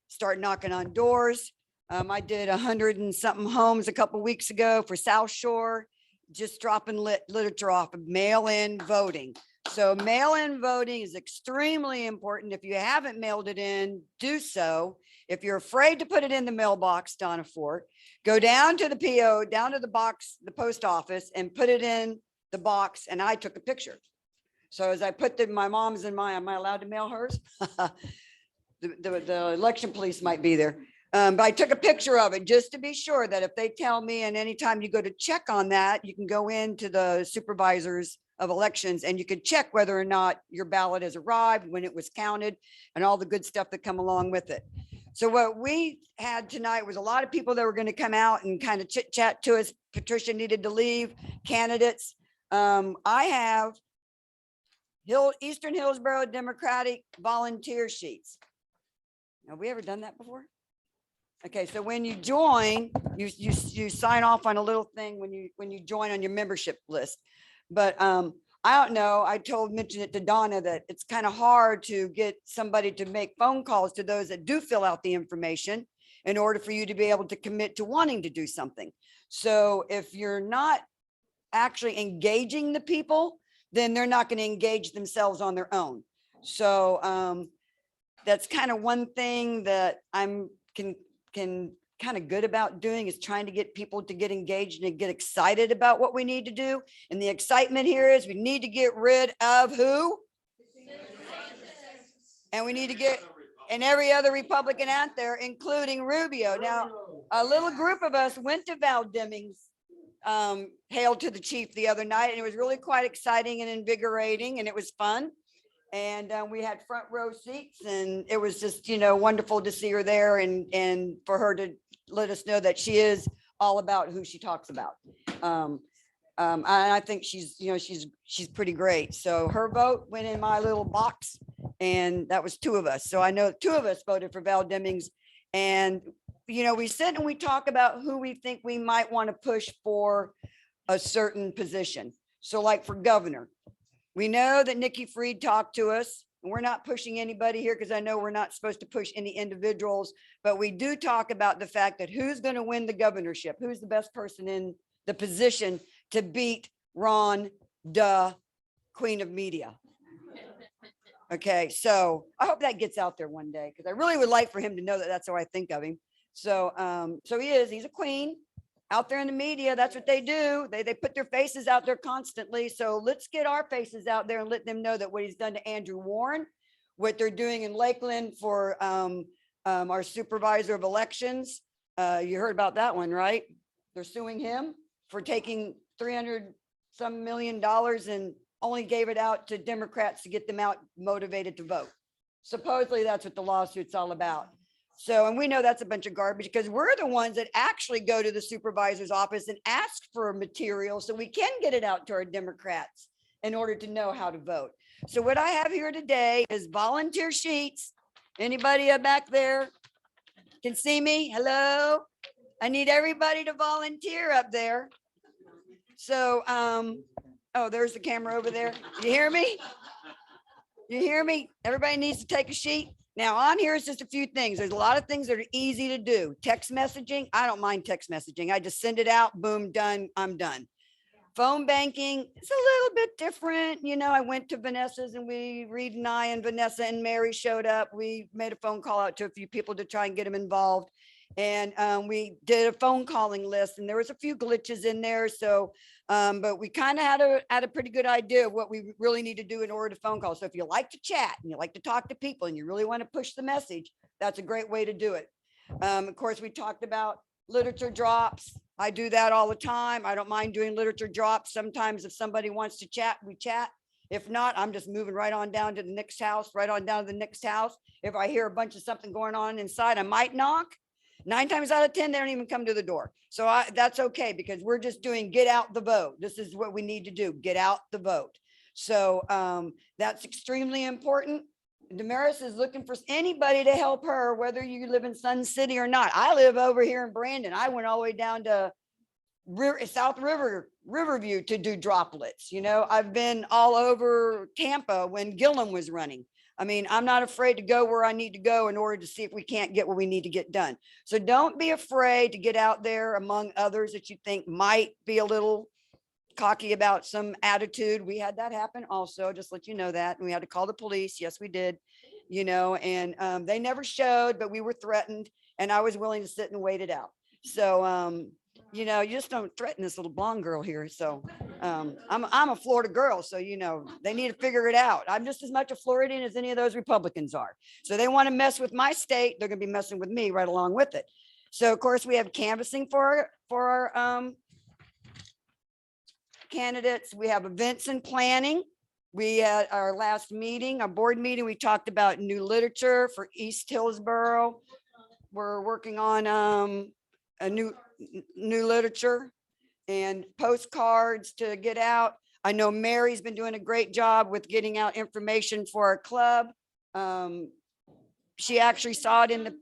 start knocking on doors. I did 100 and something homes a couple weeks ago for South Shore. just dropping literature off of mail-in voting. So mail-in voting is extremely important. If you haven't mailed it in, do so. If you're afraid to put it in the mailbox, Donna Fort, go down to the PO, down to the box, the post office, and put it in the box. And I took a picture. So as I put my mom's in am I allowed to mail hers? The election police might be there. But I took a picture of it just to be sure that if they tell me, and anytime you go to check on that, you can go into the supervisors of elections and you can check whether or not your ballot has arrived, when it was counted, and all the good stuff that come along with it. So what we had tonight was a lot of people that were going to come out and kind of chit chat to us. Patricia needed to leave, candidates. I have Eastern Hillsborough Democratic volunteer sheets. Have we ever done that before? Okay, so when you join, you sign off on a little thing when you join on your membership list. But I don't know, mentioned it to Donna that it's kind of hard to get somebody to make phone calls to those that do fill out the information in order for you to be able to commit to wanting to do something. So if you're not actually engaging the people, then they're not going to engage themselves on their own. So that's kind of one thing that I'm kind of good about doing, is trying to get people to get engaged and get excited about what we need to do. And the excitement here is we need to get rid of who? And we need to get, and every other Republican out there, including Rubio. Now, a little group of us went to Val Deming's Hail to the Chief the other night, and it was really quite exciting and invigorating, and it was fun. And we had front row seats, and it was just, wonderful to see her there and for her to let us know that she is all about who she talks about. And I think she's pretty great. So her vote went in my little box, and that was 2 of us. So I know 2 of us voted for Val Demings. And, we sit and we talk about who we think we might want to push for a certain position. So like for governor, we know that Nikki Fried talked to us, and we're not pushing anybody here because I know we're not supposed to push any individuals, but we do talk about the fact that who's going to win the governorship, who's the best person in the position to beat Ron, Queen of Media. Okay, so I hope that gets out there one day, because I really would like for him to know that that's how I think of him. So, he's a queen. Out there in the media, that's what they do. They put their faces out there constantly. So let's get our faces out there and let them know that what he's done to Andrew Warren, what they're doing in Lakeland for our supervisor of elections. You heard about that one, right? They're suing him for taking $300 some million and only gave it out to Democrats to get them out motivated to vote. Supposedly that's what the lawsuit's all about. So, and we know that's a bunch of garbage, because we're the ones that actually go to the supervisor's office and ask for material so we can get it out to our Democrats in order to know how to vote. So what I have here today is volunteer sheets. Anybody back there can see me? Hello? I need everybody to volunteer up there. So, oh, there's the camera over there. You hear me? You hear me? Everybody needs to take a sheet. Now on here is just a few things. There's a lot of things that are easy to do. Text messaging. I don't mind text messaging. I just send it out, boom, done. I'm done. Phone banking, it's a little bit different. I went to Vanessa's, and Reed and I and Vanessa and Mary showed up. We made a phone call out to a few people to try and get them involved. And we did a phone calling list, and there was a few glitches in there. So, but we kind of had a pretty good idea of what we really need to do in order to phone call. So if you like to chat and you like to talk to people and you really want to push the message, that's a great way to do it. Of course, we talked about literature drops. I do that all the time. I don't mind doing literature drops. Sometimes if somebody wants to chat, we chat. If not, I'm just moving right on down to the next house, right on down to the next house. If I hear a bunch of something going on inside, I might knock. 9 times out of 10, they don't even come to the door. So that's okay, because we're just doing get out the vote. This is what we need to do, get out the vote. So that's extremely important. Damaris is looking for anybody to help her, whether you live in Sun City or not. I live over here in Brandon. I went all the way down to South Riverview to do droplets. I've been all over Tampa when Gillum was running. I mean, I'm not afraid to go where I need to go in order to see if we can't get what we need to get done. So don't be afraid to get out there among others that you think might be a little cocky about some attitude. We had that happen also, just let you know that. And we had to call the police. Yes, we did, you know, and they never showed, but we were threatened and I was willing to sit and wait it out. So, you know, you just don't threaten this little blonde girl here. So I'm a Florida girl. So, you know, they need to figure it out. I'm just as much a Floridian as any of those Republicans are. So they want to mess with my state. They're going to be messing with me right along with it. So of course we have canvassing for our candidates. We have events and planning. We had our last meeting, our board meeting, we talked about new literature for East Hillsborough. We're working on a new literature and postcards to get out. I know Mary's been doing a great job with getting out information for our club. She actually saw it in the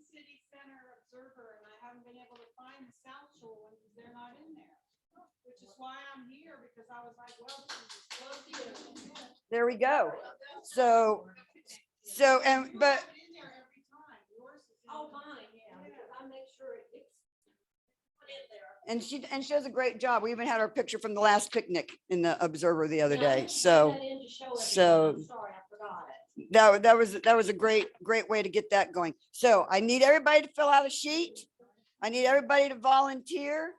there we go. So, but. And she does a great job. We even had our picture from the last picnic in the Observer the other day. So that was a great way to get that going. So I need everybody to fill out a sheet. I need everybody to volunteer.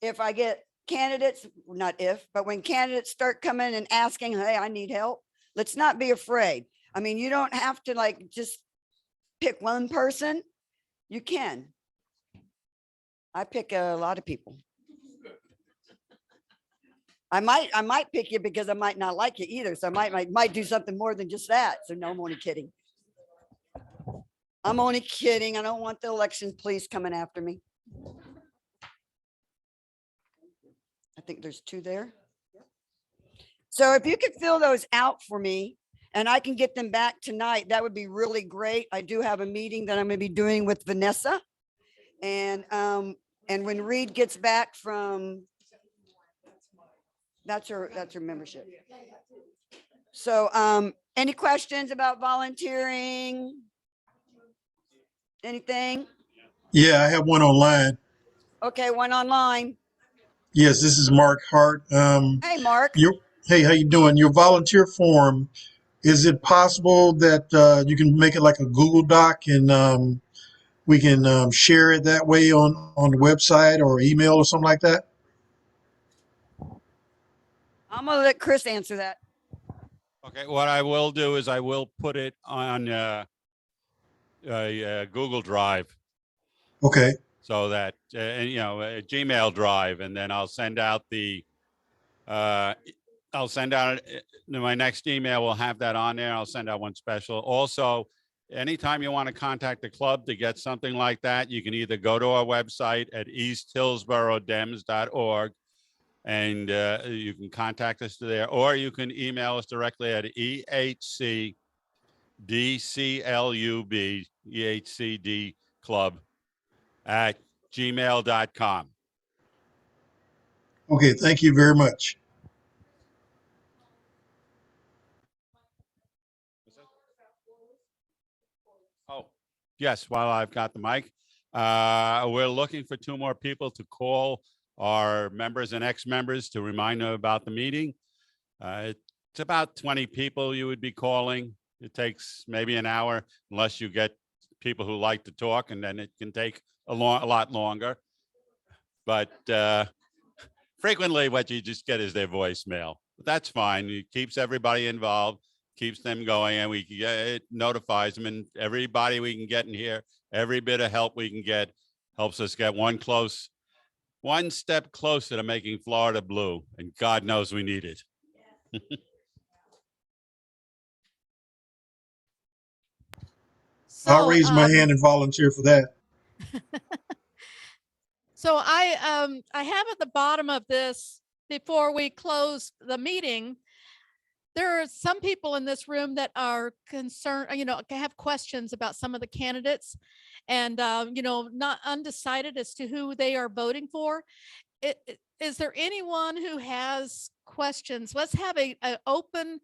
If I get candidates, not if, but when candidates start coming and asking, hey, I need help, let's not be afraid. I mean, you don't have to like just pick one person. You can. I pick a lot of people. I might pick you because I might not like you either. So I might do something more than just that. So no, I'm only kidding. I'm only kidding. I don't want the elections police coming after me. I think there's 2 there. So if you could fill those out for me and I can get them back tonight, that would be really great. I do have a meeting that I'm going to be doing with Vanessa. And when Reed gets back from, that's her membership. So any questions about volunteering? Anything? Yeah, I have one online. Okay, one online. Yes, this is Mark Hart. Hey, Mark. Hey, how you doing? Your volunteer form, is it possible that you can make it like a Google Doc and we can share it that way on the website or email or something like that? I'm gonna let Chris answer that. Okay, what I will do is I will put it on a Google Drive. Okay. So that, a Gmail Drive, and then I'll send out my next email will have that on there. I'll send out one special. Also, anytime you want to contact the club to get something like that, you can either go to our website at easthillsboroughdems.org and you can contact us there, or you can email us directly at EHDClub at gmail.com. Okay, thank you very much. Oh, yes, while I've got the mic, we're looking for 2 more people to call our members and ex-members to remind them about the meeting. It's about 20 people you would be calling. It takes maybe an hour unless you get people who like to talk, and then it can take a lot longer. But frequently what you just get is their voicemail. But that's fine. It keeps everybody involved, keeps them going, and it notifies them, and everybody we can get in here, every bit of help we can get helps us get one step closer to making Florida blue, and God knows we need it. I'll raise my hand and volunteer for that. So I have at the bottom of this, before we close the meeting, there are some people in this room that are concerned, have questions about some of the candidates and, not undecided as to who they are voting for. Is there anyone who has questions? Let's have a open,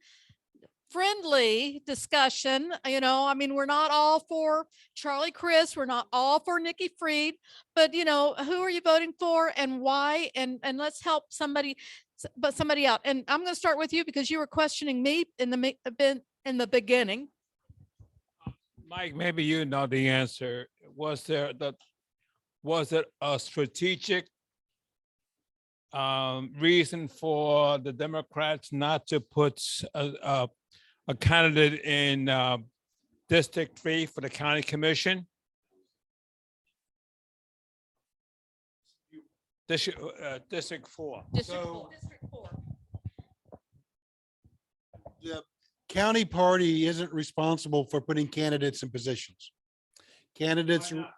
friendly discussion. We're not all for Charlie Crist. We're not all for Nikki Fried, but who are you voting for and why? And let's help somebody but somebody else. And I'm going to start with you because you were questioning me in the beginning. Mike, maybe you know the answer. Was it a strategic reason for the Democrats not to put a candidate in District 3 for the county commission? District 4. District So- 4. The county party isn't responsible for putting candidates in positions. Candidates, Why not?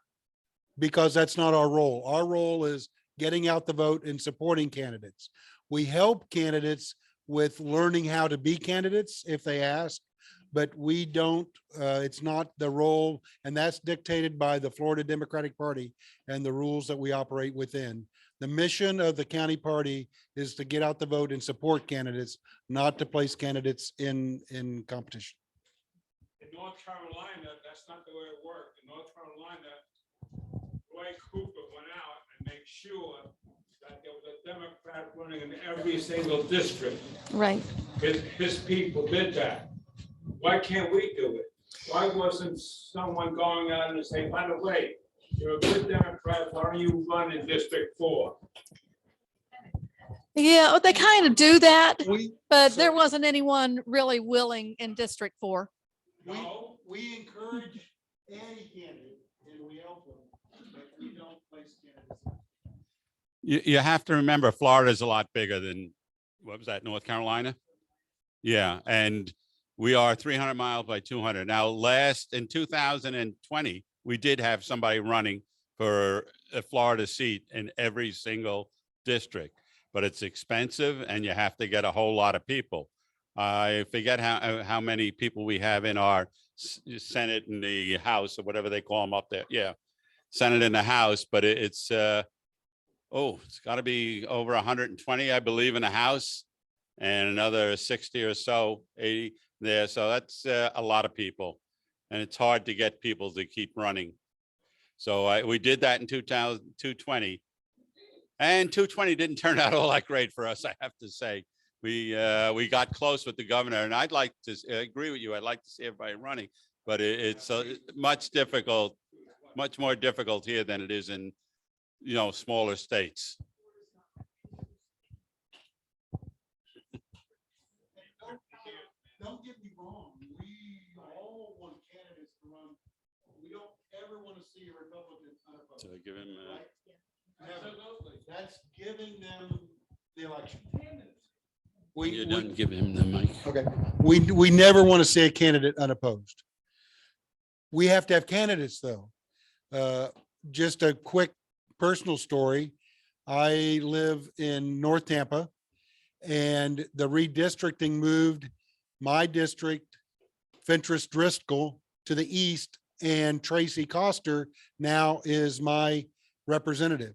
because that's not our role. Our role is getting out the vote and supporting candidates. We help candidates with learning how to be candidates if they ask, but we don't, it's not the role, and that's dictated by the Florida Democratic Party and the rules that we operate within. The mission of the county party is to get out the vote and support candidates, not to place candidates in competition. In North Carolina, that's not the way it worked. In North Carolina, Roy Cooper went out and made sure that there was a Democrat running in every single district. Right. His people did that. Why can't we do it? Why wasn't someone going out and saying, by the way, you're a good Democrat, why don't you run in District 4? Yeah, they kind of do that, We, but so- there wasn't anyone really willing in District 4. No? we encourage any candidate and we help them, but we don't place candidates. You have to remember, Florida is a lot bigger than, what was that, North Carolina? Yeah, and we are 300 miles by 200. Now, in 2020, we did have somebody running for a Florida seat in every single district, but it's expensive and you have to get a whole lot of people. I forget how many people we have in our Senate and the House or whatever they call them up there. Yeah, Senate and the House, but it's got to be over 120, I believe, in the House, and another 60 or so, 80 there. So that's a lot of people, and it's hard to get people to keep running. So we did that in 220, and 220 didn't turn out all that great for us, I have to say. We got close with the governor, and I'd like to agree with you. I'd like to see everybody running, but it's much more difficult here than it is in, smaller states. Don't get me wrong, we all want candidates to run. We don't ever want to see a Republican unopposed. So give him, Never. That's giving them the election. you're done, give him the mic. Okay, we never want to see a candidate unopposed. We have to have candidates, though. Just a quick personal story. I live in North Tampa, and the redistricting moved my district, Fentress Driscoll, to the east, and Tracy Coster now is my representative.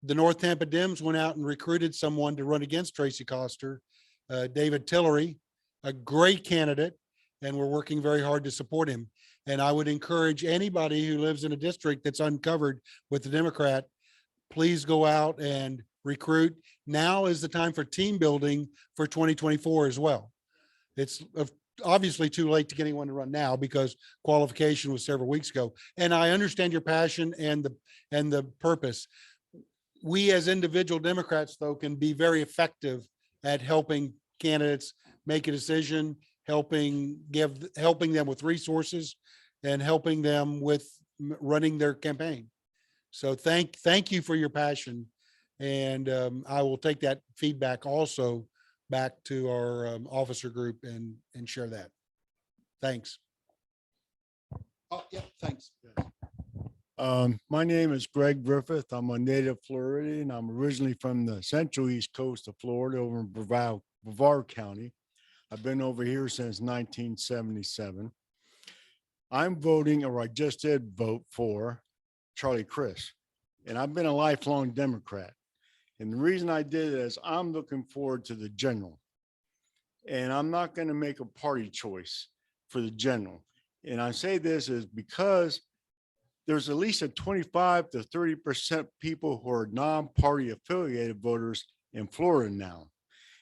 The North Tampa Dems went out and recruited someone to run against Tracy Coster, David Tillery, a great candidate, and we're working very hard to support him. And I would encourage anybody who lives in a district that's uncovered with the Democrat, please go out and recruit. Now is the time for team building for 2024 as well. It's obviously too late to get anyone to run now because qualification was several weeks ago. And I understand your passion and the purpose. We as individual Democrats, though, can be very effective at helping candidates make a decision, helping them with resources and helping them with running their campaign. So thank you for your passion. And I will take that feedback also back to our officer group and share that. Thanks. Oh, yeah, thanks. My name is Greg Griffith. I'm a native Floridian. I'm originally from the central east coast of Florida over in Brevard County. I've been over here since 1977. I'm voting, or I just did vote for Charlie Crist, and I've been a lifelong Democrat. And the reason I did it is I'm looking forward to the general. And I'm not going to make a party choice for the general. And I say this is because there's at least a 25 to 30% people who are non-party affiliated voters in Florida now.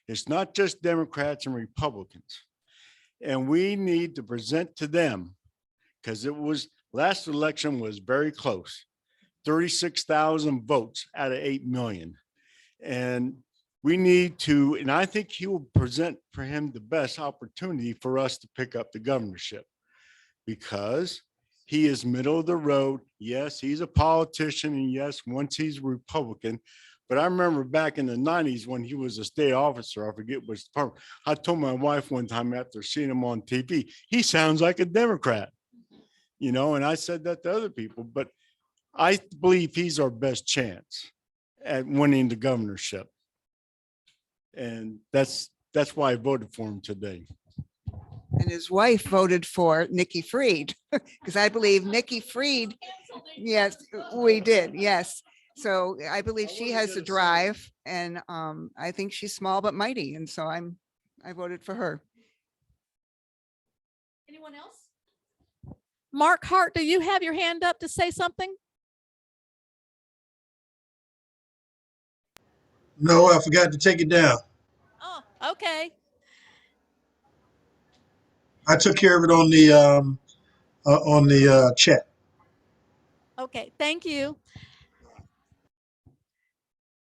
It's not just Democrats and Republicans. And we need to present to them, because last election was very close, 36,000 votes out of 8 million. And we need to, and I think he will present for him the best opportunity for us to pick up the governorship, because he is middle of the road. Yes, he's a politician, and yes, once he's Republican. But I remember back in the 90s when he was a state officer, I forget which department, I told my wife one time after seeing him on TV, he sounds like a Democrat, and I said that to other people, but I believe he's our best chance at winning the governorship. And that's why I voted for him today. And his wife voted for Nikki Fried, because I believe Nikki Fried, yes, we did, yes. So I believe she has the drive, and I think she's small but mighty, and so I voted for her. Anyone else? Mark Hart, do you have your hand up to say something? No, I forgot to take it down. Oh, okay. I took care of it on the chat. Okay, thank you.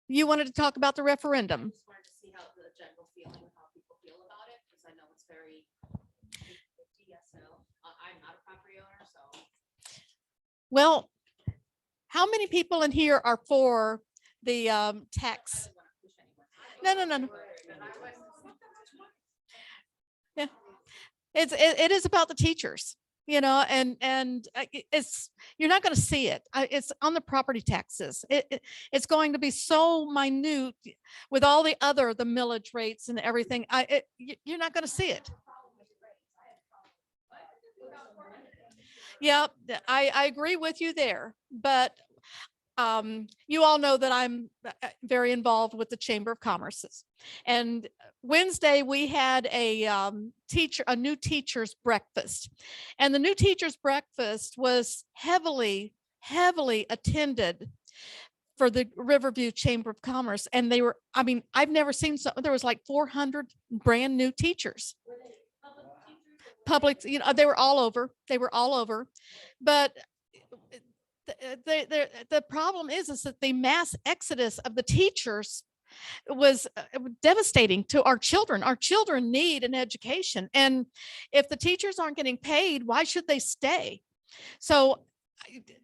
You wanted to talk about the referendum. Just wanted to see how the general feeling, how people feel about it, because I know it's very 50-50, yes, no. I'm not a property owner, so. Well, how many people in here are for the tax? No. Yeah, it is about the teachers, and it's, you're not going to see it. It's on the property taxes. It's going to be so minute with all the millage rates and everything. You're not going to see it. Yeah, I agree with you there, but you all know that I'm very involved with the Chamber of Commerce. And Wednesday we had a new teacher's breakfast, and the new teacher's breakfast was heavily attended for the Riverview Chamber of Commerce. And they were, I've never seen there was like 400 brand new teachers. Public, they were all over. But the problem is that the mass exodus of the teachers was devastating to our children. Our children need an education, and if the teachers aren't getting paid, why should they stay? So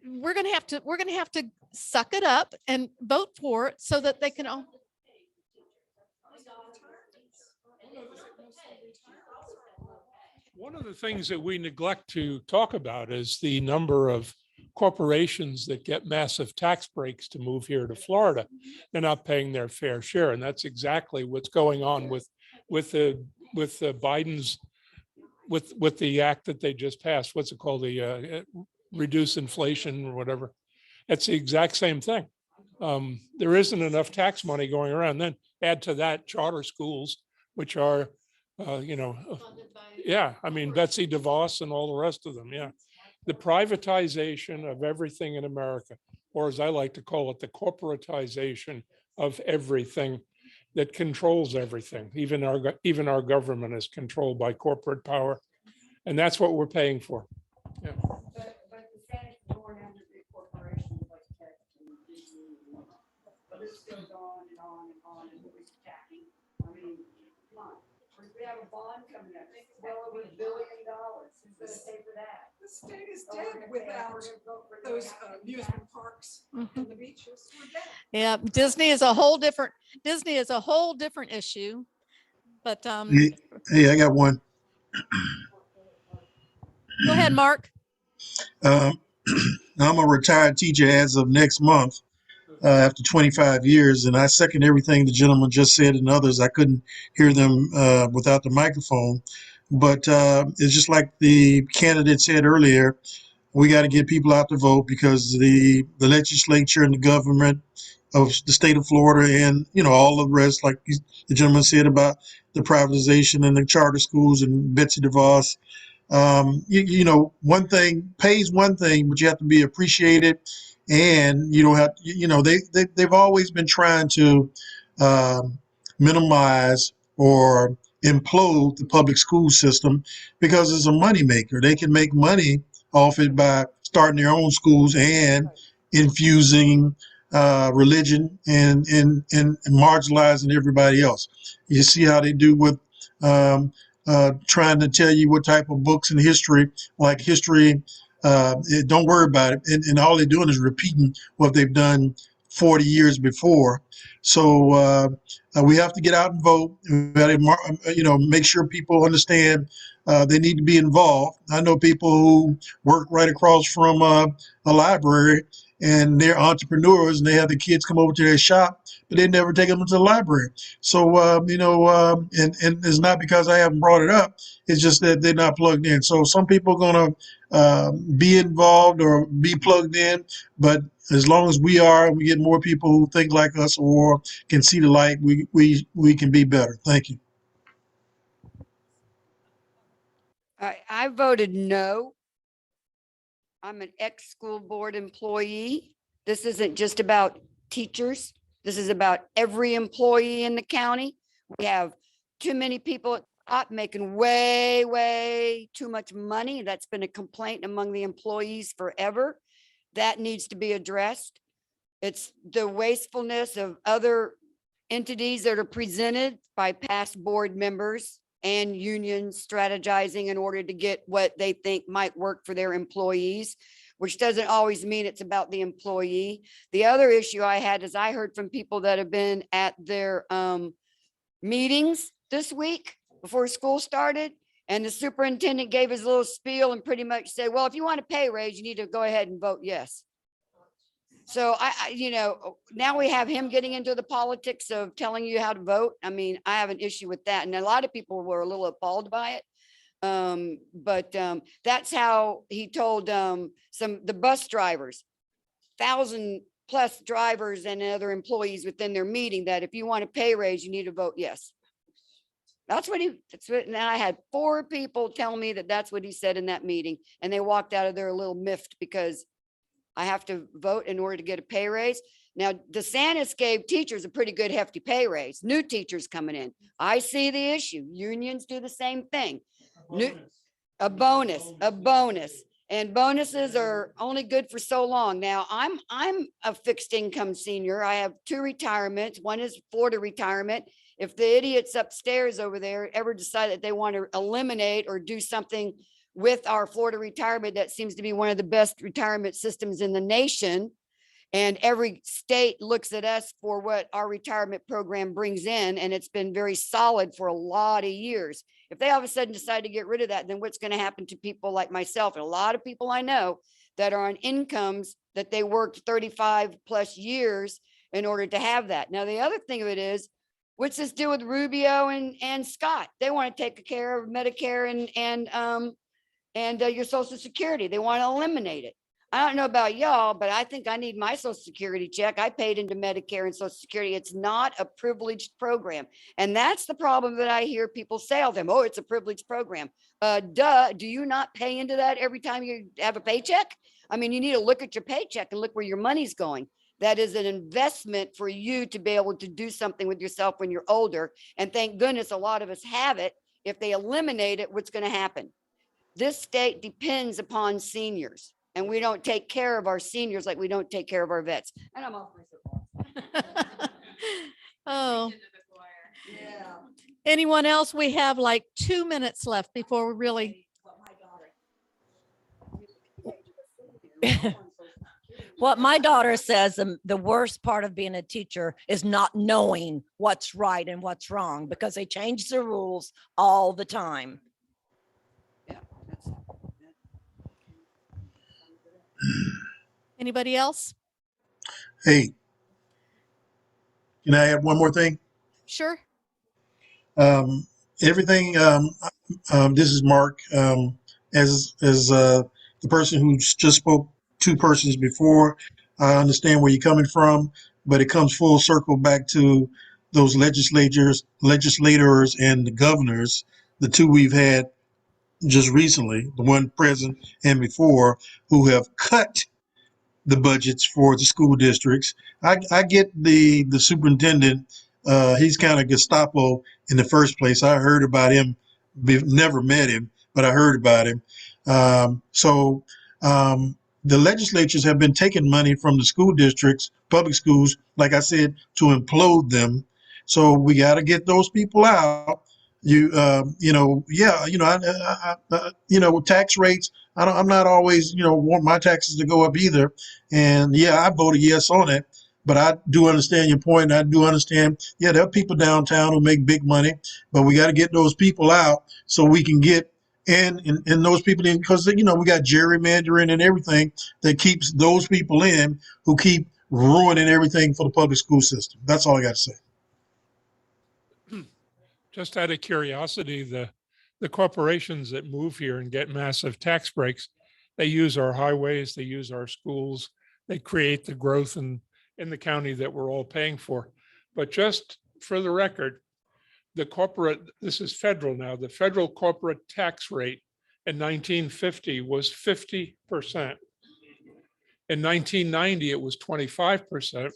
we're going to have to suck it up and vote for it so that they can all. One of the things that we neglect to talk about is the number of corporations that get massive tax breaks to move here to Florida. They're not paying their fair share, and that's exactly what's going on with the Biden's with the act that they just passed. What's it called? The reduce inflation or whatever. It's the exact same thing. There isn't enough tax money going around. Then add to that charter schools, which are yeah, Betsy DeVos and all the rest of them. Yeah. The privatization of everything in America, or as I like to call it, the corporatization of everything that controls everything. Even our government is controlled by corporate power. And that's what we're paying for. Yeah. But the Senate door has a big corporation like Tech and Disney, but it still on and on and on, and who's attacking. Come on. We have a bond coming up, well over $1 billion. Who's going to pay for that? The state is dead without those amusement parks and the beaches. We're dead. Yeah, Disney is a whole different issue. But Hey, I got one. go ahead, Mark. I'm a retired teacher as of next month, after 25 years, and I second everything the gentleman just said and others. I couldn't hear them without the microphone, but it's just like the candidate said earlier. We got to get people out to vote, because the legislature and the government of the state of Florida, and all the rest, like the gentleman said about the privatization and the charter schools and Betsy DeVos. One thing pays one thing, but you have to be appreciated, and you don't have. They've always been trying to um, minimize or implode the public school system because it's a moneymaker. They can make money off it by starting their own schools and infusing religion and marginalizing everybody else. You see how they do with trying to tell you what type of books in history, like history, don't worry about it. And all they're doing is repeating what they've done 40 years before. So we have to get out and vote. We got to, make sure people understand they need to be involved. I know people who work right across from a library, and they're entrepreneurs, and they have the kids come over to their shop, but they never take them to the library. So and it's not because I haven't brought it up. It's just that they're not plugged in. So some people are gonna be involved or be plugged in, but as long as we are, we get more people who think like us or can see the light, we can be better. Thank you. I voted no. I'm an ex-school board employee. This isn't just about teachers. This is about every employee in the county. We have too many people at the top making way, way too much money. That's been a complaint among the employees forever. That needs to be addressed. It's the wastefulness of other entities that are presented by past board members and unions strategizing in order to get what they think might work for their employees, which doesn't always mean it's about the employee. The other issue I had is I heard from people that have been at their meetings this week before school started, and the superintendent gave his little spiel and pretty much said, well, if you want a pay raise, you need to go ahead and vote yes. So now we have him getting into the politics of telling you how to vote. I mean, I have an issue with that. And a lot of people were a little appalled by it. But that's how he told the bus drivers, 1,000+ drivers and other employees within their meeting, that if you want a pay raise, you need to vote yes. And I had 4 people tell me that that's what he said in that meeting. And they walked out of there a little miffed because I have to vote in order to get a pay raise. Now, DeSantis gave teachers a pretty good hefty pay raise, new teachers coming in. I see the issue. Unions do the same thing. A bonus. And bonuses are only good for so long. Now, I'm a fixed income senior. I have 2 retirements. One is Florida retirement. If the idiots upstairs over there ever decide that they want to eliminate or do something with our Florida retirement, that seems to be one of the best retirement systems in the nation, and every state looks at us for what our retirement program brings in, and it's been very solid for a lot of years. If they all of a sudden decide to get rid of that, then what's going to happen to people like myself and a lot of people I know that are on incomes that they worked 35+ years in order to have that? Now, the other thing of it is, what's this deal with Rubio and Scott? They want to take care of Medicare and your Social Security. They want to eliminate it. I don't know about y'all, but I think I need my Social Security check. I paid into Medicare and Social Security. It's not a privileged program. And that's the problem that I hear people say all them. Oh, it's a privileged program. Do you not pay into that every time you have a paycheck? I mean, you need to look at your paycheck and look where your money's going. That is an investment for you to be able to do something with yourself when you're older. And thank goodness a lot of us have it. If they eliminate it, what's going to happen? This state depends upon seniors, and we don't take care of our seniors like we don't take care of our vets. And I'm off my soapbox. Oh. Yeah. Anyone else? We have like 2 minutes left before we really. What my daughter says, the worst part of being a teacher is not knowing what's right and what's wrong, because they change the rules all the time. Anybody else? Hey, can I add one more thing? Sure. Everything, this is Mark, as the person who just spoke 2 persons before, I understand where you're coming from, but it comes full circle back to those legislators and the governors, the 2 we've had just recently, the one present and before, who have cut the budgets for the school districts. I get the superintendent He's kind of Gestapo in the first place. I heard about him, never met him, but I heard about him. The legislatures have been taking money from the school districts, public schools, like I said, to implode them. So we got to get those people out. Tax rates. I'm not always, want my taxes to go up either. And yeah, I voted yes on it. But I do understand your point. I do understand. Yeah, there are people downtown who make big money, but we got to get those people out so we can get and those people in, because we got gerrymandering and everything that keeps those people in who keep ruining everything for the public school system. That's all I got to say. Just out of curiosity, the corporations that move here and get massive tax breaks, they use our highways, they use our schools, they create the growth in the county that we're all paying for. But just for the record, this is federal now, the federal corporate tax rate in 1950 was 50%. In 1990, it was 25%.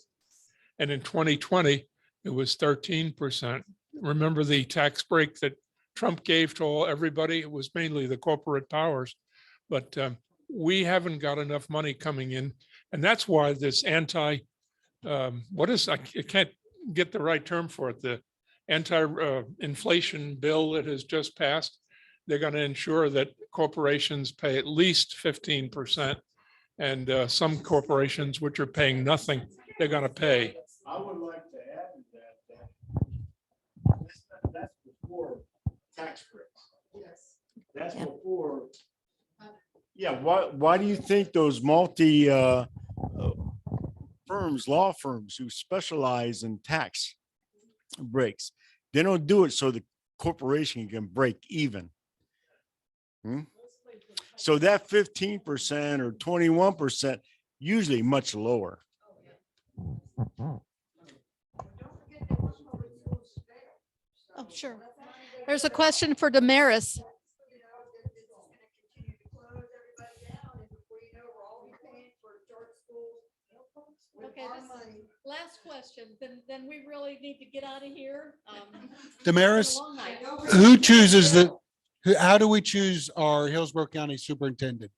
And in 2020, it was 13%. Remember the tax break that Trump gave to everybody? It was mainly the corporate powers, but we haven't got enough money coming in. And that's why this I can't get the right term for it, the anti-inflation bill that has just passed. They're going to ensure that corporations pay at least 15%. And some corporations which are paying nothing, they're going to pay. I would like to add to that's before tax breaks. Yes. That's before. Yeah, why do you think those law firms who specialize in tax breaks, they don't do it so the corporation can break even? So that 15% or 21%, usually much lower. Oh, sure. There's a question for Damaris. Okay, last question, then we really need to get out of here. Damaris, who chooses how do we choose our Hillsborough County superintendent?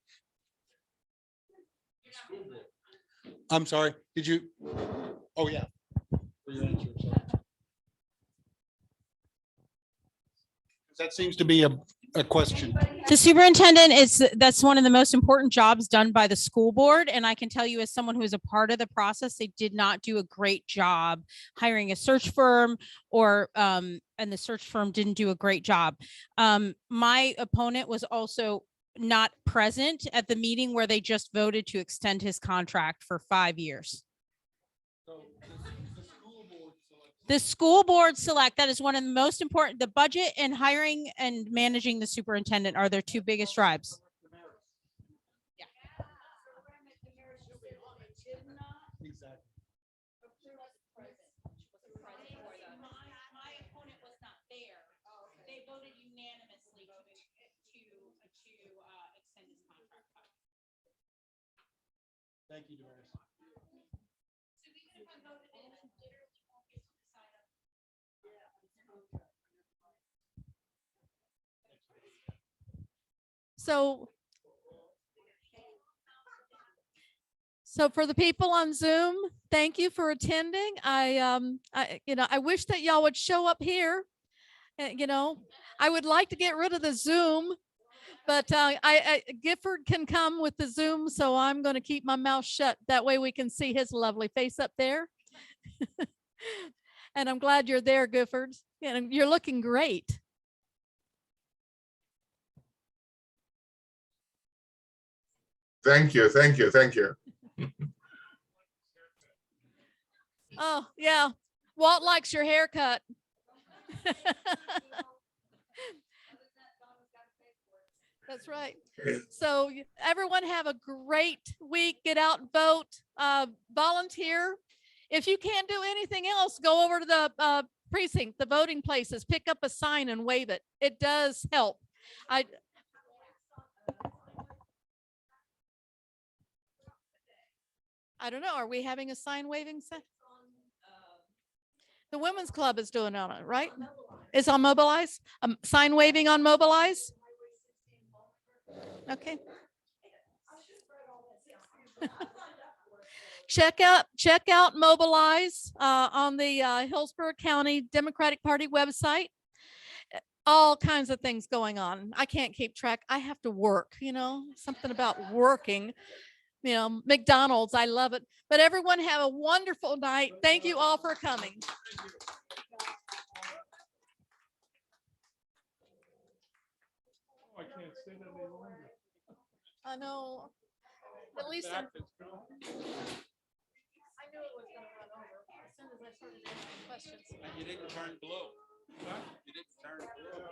I'm sorry, did you? Oh, yeah. For your answer, sorry. That seems to be a question. The superintendent that's one of the most important jobs done by the school board. And I can tell you as someone who is a part of the process, they did not do a great job hiring a search firm and the search firm didn't do a great job. My opponent was also not present at the meeting where they just voted to extend his contract for 5 years. The school board select, that is one of the most important, the budget and hiring and managing the superintendent are their two biggest drives. Yeah. My opponent was not there. They voted unanimously to extend his contract. Thank you, Damaris. So for the people on Zoom, thank you for attending. I wish that y'all would show up here. I would like to get rid of the Zoom, but Gifford can come with the Zoom, so I'm going to keep my mouth shut. That way we can see his lovely face up there. And I'm glad you're there, Gifford. And you're looking great. Thank you, thank you, thank you. Oh, yeah. Walt likes your haircut. That's right. So everyone have a great week. Get out and vote, volunteer. If you can't do anything else, go over to the precinct, the voting places, pick up a sign and wave it. It does help. I don't know. Are we having a sign waving? The women's club is doing on it, right? It's on Mobilize? Sign waving on Mobilize? Okay. Check out Mobilize on the Hillsborough County Democratic Party website. All kinds of things going on. I can't keep track. I have to work, something about working. McDonald's, I love it. But everyone have a wonderful night. Thank you all for coming. I can't sit any longer. I know. At least I knew it was going to run over as soon as I started asking questions. And you didn't turn blue. You didn't turn blue.